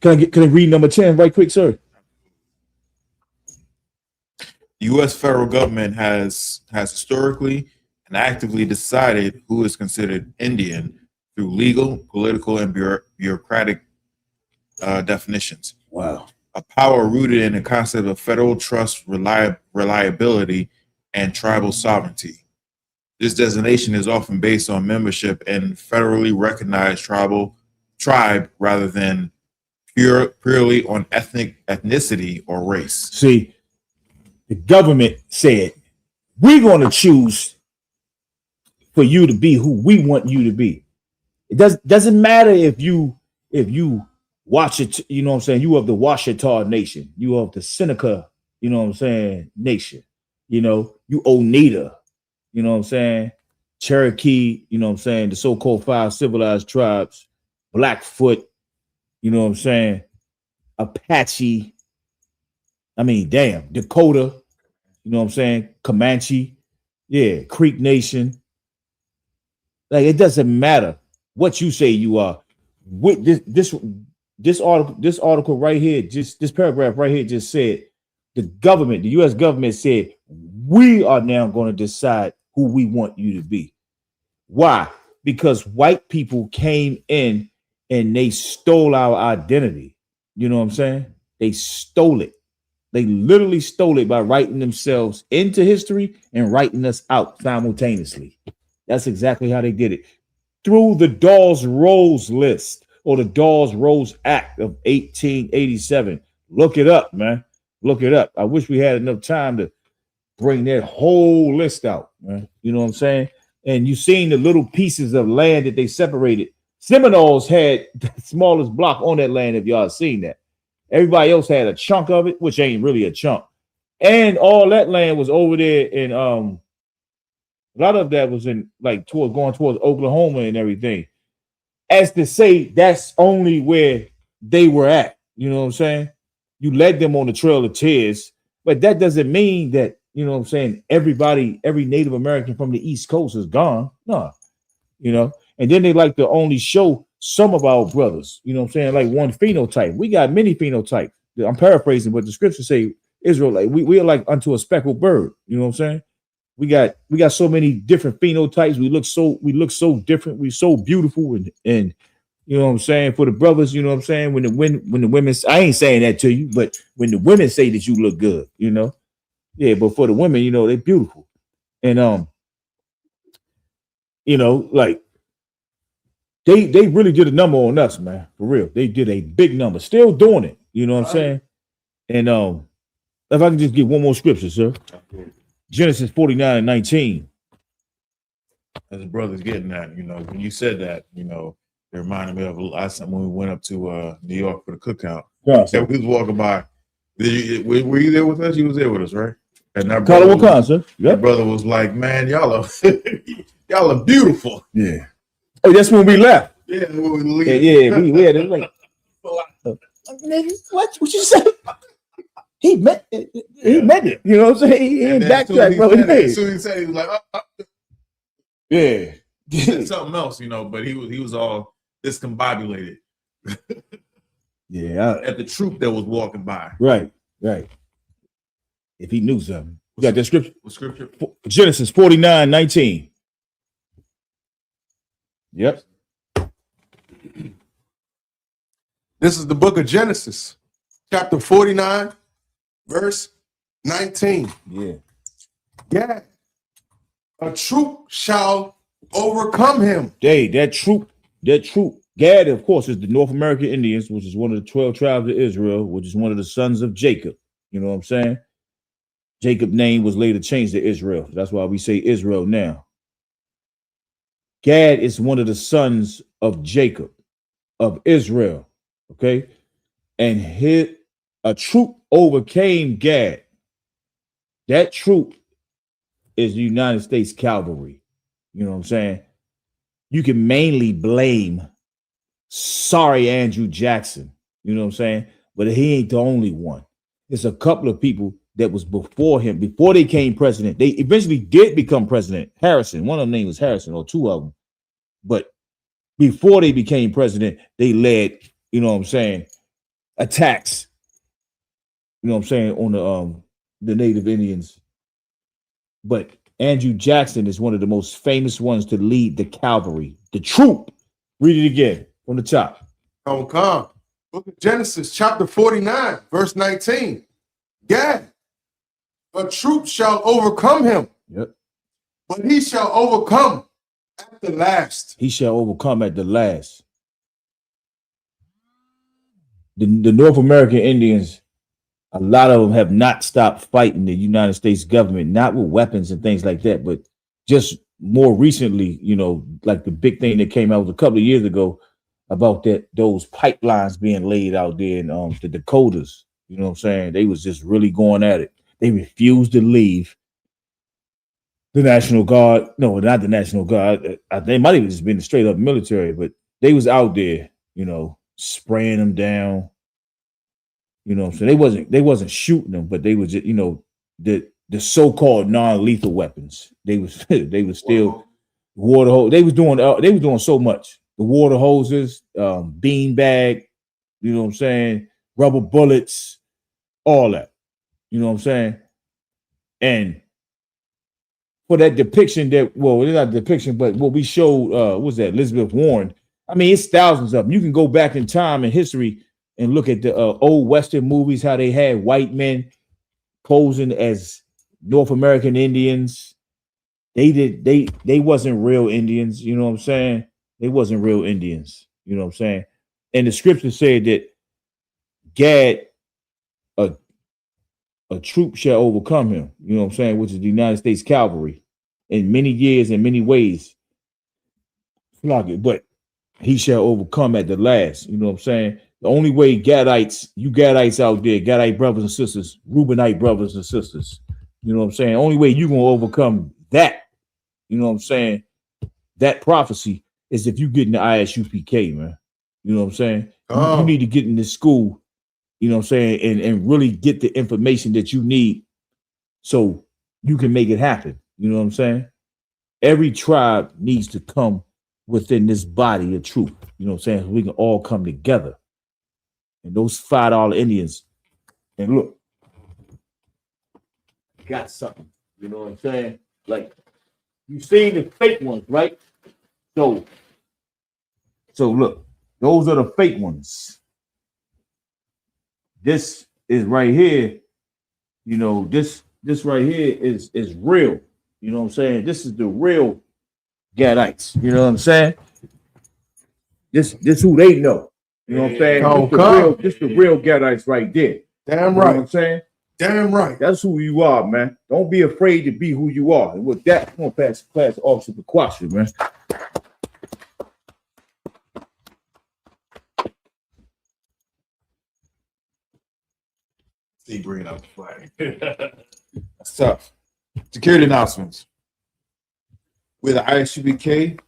[SPEAKER 3] I read number 10 right quick, sir?
[SPEAKER 11] The U.S. federal government has historically and actively decided who is considered Indian through legal, political, and bureaucratic definitions.
[SPEAKER 3] Wow.
[SPEAKER 11] A power rooted in the concept of federal trust, reliability, and tribal sovereignty. This designation is often based on membership in federally recognized tribe rather than purely on ethnicity or race.
[SPEAKER 3] See, the government said, we're going to choose for you to be who we want you to be. It doesn't matter if you watch it, you know what I'm saying, you of the Washita nation, you of the Seneca, you know what I'm saying, nation, you know, you Oneida, you know what I'm saying, Cherokee, you know what I'm saying, the so-called 5 civilized tribes, Blackfoot, you know what I'm saying, Apache, I mean, damn, Dakota, you know what I'm saying, Comanche, yeah, Creek Nation. Like, it doesn't matter what you say you are. With this article right here, just this paragraph right here just said the government, the U.S. government said, we are now going to decide who we want you to be. Why? Because white people came in and they stole our identity. You know what I'm saying? They stole it. They literally stole it by writing themselves into history and writing us out simultaneously. That's exactly how they did it. Through the Dawes-Rose list or the Dawes-Rose Act of 1887. Look it up, man. Look it up. I wish we had enough time to bring that whole list out, man. You know what I'm saying? And you seen the little pieces of land that they separated. Seminoles had the smallest block on that land, if y'all seen that. Everybody else had a chunk of it, which ain't really a chunk. And all that land was over there in a lot of that was in like going towards Oklahoma and everything. As to say that's only where they were at. You know what I'm saying? You led them on the Trail of Tears, but that doesn't mean that, you know what I'm saying, everybody, every Native American from the East Coast is gone. No, you know. And then they like to only show some of our brothers, you know what I'm saying, like one phenotype. We got many phenotypes. I'm paraphrasing, but the scriptures say Israelite, we are like unto a speckled bird. You know what I'm saying? We got so many different phenotypes. We look so different. We so beautiful and you know what I'm saying, for the brothers, you know what I'm saying, when the women, I ain't saying that to you, but when the women say that you look good, you know, yeah, but for the women, you know, they're beautiful. And you know, like they really did a number on us, man, for real. They did a big number, still doing it, you know what I'm saying. And if I can just get one more scripture, sir. Genesis 49:19.
[SPEAKER 11] As the brother's getting that, you know, when you said that, you know, it reminded me of last time when we went up to New York for the cookout.
[SPEAKER 3] Yeah,
[SPEAKER 11] and we was walking by. Were you there with us? You was there with us, right? And that
[SPEAKER 3] Carla
[SPEAKER 11] brother,
[SPEAKER 3] sir.
[SPEAKER 11] That brother was like, "Man, y'all are beautiful."
[SPEAKER 3] Yeah. Oh, that's when we left.
[SPEAKER 11] Yeah, when we leave.
[SPEAKER 3] Yeah, we had it like, what you say? He meant it. He meant it. You know what I'm saying? He ain't backtrack, bro.
[SPEAKER 11] As soon as he said it, he was like,
[SPEAKER 3] yeah.
[SPEAKER 11] He said something else, you know, but he was all discombobulated.
[SPEAKER 3] Yeah.
[SPEAKER 11] At the troop that was walking by.
[SPEAKER 3] Right. If he knew something. You got that scripture?
[SPEAKER 11] What scripture?
[SPEAKER 3] Genesis 49:19. Yep.
[SPEAKER 5] This is the book of Genesis, chapter 49, verse 19.
[SPEAKER 3] Yeah.
[SPEAKER 5] Yeah. A troop shall overcome him.
[SPEAKER 3] That troop. Gad, of course, is the North American Indians, which is one of the 12 tribes of Israel, which is one of the sons of Jacob. You know what I'm saying? Jacob's name was later changed to Israel. That's why we say Israel now. Gad is one of the sons of Jacob, of Israel. Okay. And a troop overcame Gad. That troop is the United States Cavalry. You know what I'm saying? You can mainly blame sorry Andrew Jackson. You know what I'm saying? But he ain't the only one. There's a couple of people that was before him, before they became president. They eventually did become president. Harrison, one of them names was Harrison, or two of them. But before they became president, they led, you know what I'm saying, attacks, you know what I'm saying, on the Native Indians. But Andrew Jackson is one of the most famous ones to lead the cavalry, the troop. Read it again from the top.
[SPEAKER 5] Come. Book of Genesis, chapter 49, verse 19. Gad, a troop shall overcome him.
[SPEAKER 3] Yep.
[SPEAKER 5] But he shall overcome at the last.
[SPEAKER 3] He shall overcome at the last. the North American Indians, a lot of them have not stopped fighting the United States government, not with weapons and things like that, but just more recently, you know, like the big thing that came out a couple of years ago about those pipelines being laid out there in the Dakotas. You know what I'm saying? They was just really going at it. They refused to leave the National Guard. No, not the National Guard. They might have just been straight up military, but they was out there, you know, spraying them down. You know, so they wasn't shooting them, but they was just, you know, the so-called non-lethal weapons. They was still water hose. They was doing so much. The water hoses, bean bag, you know what I'm saying, rubber bullets, all that. You know what I'm saying? And for that depiction it's not a depiction, but what we showed, what was that, Elizabeth Warren? I mean, it's thousands of them. You can go back in time in history and look at the old Western movies, how they had white men posing as North American Indians. They wasn't real Indians, you know what I'm saying? They wasn't real Indians, you know what I'm saying? And the scripture said that Gad, a troop shall overcome him, you know what I'm saying, which is the United States cavalry in many years, in many ways. But he shall overcome at the last, you know what I'm saying? The only way Gadites, you Gadites out there, Gadite brothers and sisters, Reubenite brothers and sisters, you know what I'm saying? The only way you're going to overcome that, you know what I'm saying, that prophecy is if you get in the I.S.U.P.K, man. You know what I'm saying? You need to get in this school, you know what I'm saying, and really get the information that you need so you can make it happen. You know what I'm saying? Every tribe needs to come within this body of truth. You know what I'm saying? So we can all come together. And those $5 Indians, and look, got something. You know what I'm saying? Like, you seen the fake ones, right? So look, those are the fake ones. This is right here. You know, this right here is real. You know what I'm saying? This is the real Gadites. You know what I'm saying? This who they know. You know what I'm saying? This the real Gadites right there.
[SPEAKER 5] Damn
[SPEAKER 3] You
[SPEAKER 5] right.
[SPEAKER 3] know what I'm saying?
[SPEAKER 5] Damn right.
[SPEAKER 3] That's who you are, man. Don't be afraid to be who you are. And with that, I'm gonna pass Officer Pequasha, man.
[SPEAKER 11] See, bringing out the flag. That's tough. Security announcements. We're the I.S.U.P.K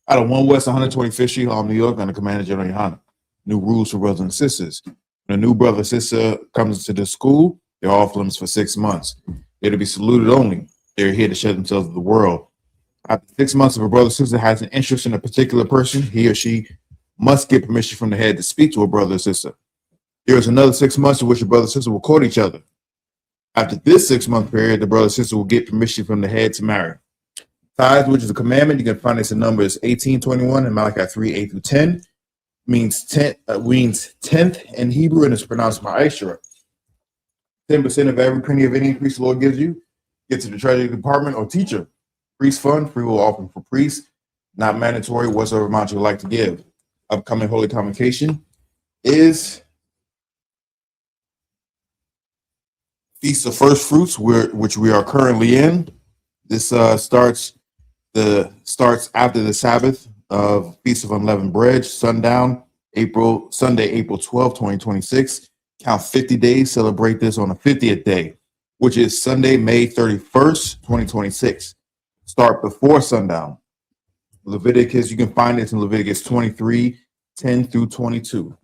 [SPEAKER 11] out of 1 West 125th Street, Harlem, New York, under Commander General Yahanna. New rules for brothers and sisters. When a new brother or sister comes to the school, they're off limits for 6 months. They're to be saluted only. They're here to show themselves to the world. After 6 months, if a brother or sister has an interest in a particular person, he or she must get permission from the head to speak to a brother or sister. There is another 6 months in which a brother and sister will court each other. After this 6-month period, the brother or sister will get permission from the head to marry. Tithes, which is a commandment, you can find this in Numbers 18:21 and Malachi 3:8-10. Means 10th in Hebrew, and it's pronounced ma'ashra. 10% of every penny of any increase the Lord gives you get to the treasury department or teacher. Priest fund, free will offering for priests, not mandatory, whatsoever amount you would like to give. Upcoming Holy Convocation is Feast of First Fruits, which we are currently in. This starts after the Sabbath of Feast of Unleavened Bread, sundown, Sunday, April 12, 2026. Count 50 days, celebrate this on the 50th day, which is Sunday, May 31st, 2026. Start before sundown. Leviticus, you can find this in Leviticus 23:10-22.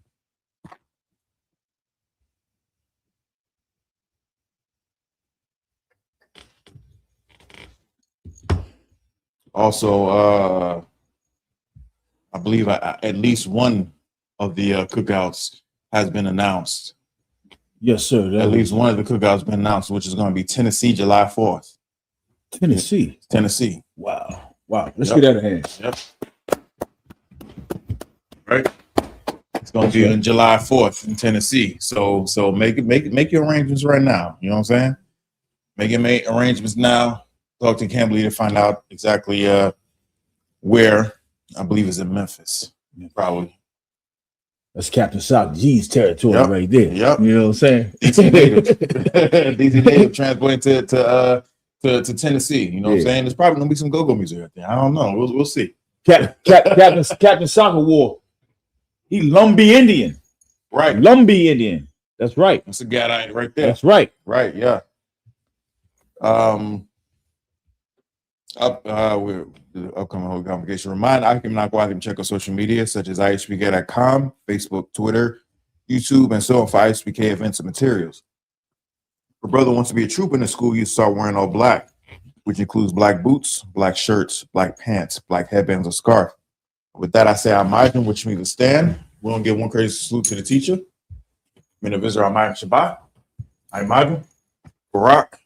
[SPEAKER 11] Also, I believe at least one of the cookouts has been announced.
[SPEAKER 3] Yes, sir.
[SPEAKER 11] At least one of the cookouts has been announced, which is going to be Tennessee, July 4th.
[SPEAKER 3] Tennessee.
[SPEAKER 11] Wow.
[SPEAKER 3] Let's get out of hand.
[SPEAKER 11] Yep. Right. It's going to be on July 4th in Tennessee. So make your arrangements right now. You know what I'm saying? Make arrangements now. Talk to Campbell to find out exactly where. I believe it's in Memphis, probably.
[SPEAKER 3] That's Captain Sock G's territory
[SPEAKER 11] Yep.
[SPEAKER 3] right there.
[SPEAKER 11] Yep.
[SPEAKER 3] You know what I'm saying?
[SPEAKER 11] DC native. DC native transporting to Tennessee. You know what I'm
[SPEAKER 3] Yeah.
[SPEAKER 11] saying? There's probably gonna be some go-go music out there. I don't know. We'll see.
[SPEAKER 3] Captain Soccer War. He Lumbee Indian.
[SPEAKER 11] Right.
[SPEAKER 3] Lumbee Indian. That's right.
[SPEAKER 11] That's a Gadite right there.
[SPEAKER 3] That's right.
[SPEAKER 11] Right, yeah. We're the upcoming whole convocation. Remind I can not go out and check on social media such as ISUPK.com, Facebook, Twitter, YouTube, and so on for I.S.U.P.K events and materials. If a brother wants to be a trooper in the school, you start wearing all black, which includes black boots, black shirts, black pants, black headbands, or scarf. With that, I say I.M.I.D.N, which means to stand. We're gonna give one crazy salute to the teacher. Men of Israel, I.M.I.D.N Shabbat. I.M.I.D.N. Barak.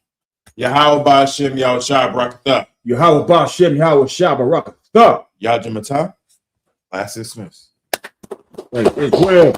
[SPEAKER 11] Yahweh Ba'Shem Yahushua Barakatah.
[SPEAKER 3] Yahweh Ba'Shem Yahushua Barakatah.
[SPEAKER 11] Yah Jamatah. Last dismissed.
[SPEAKER 3] Right, Israel.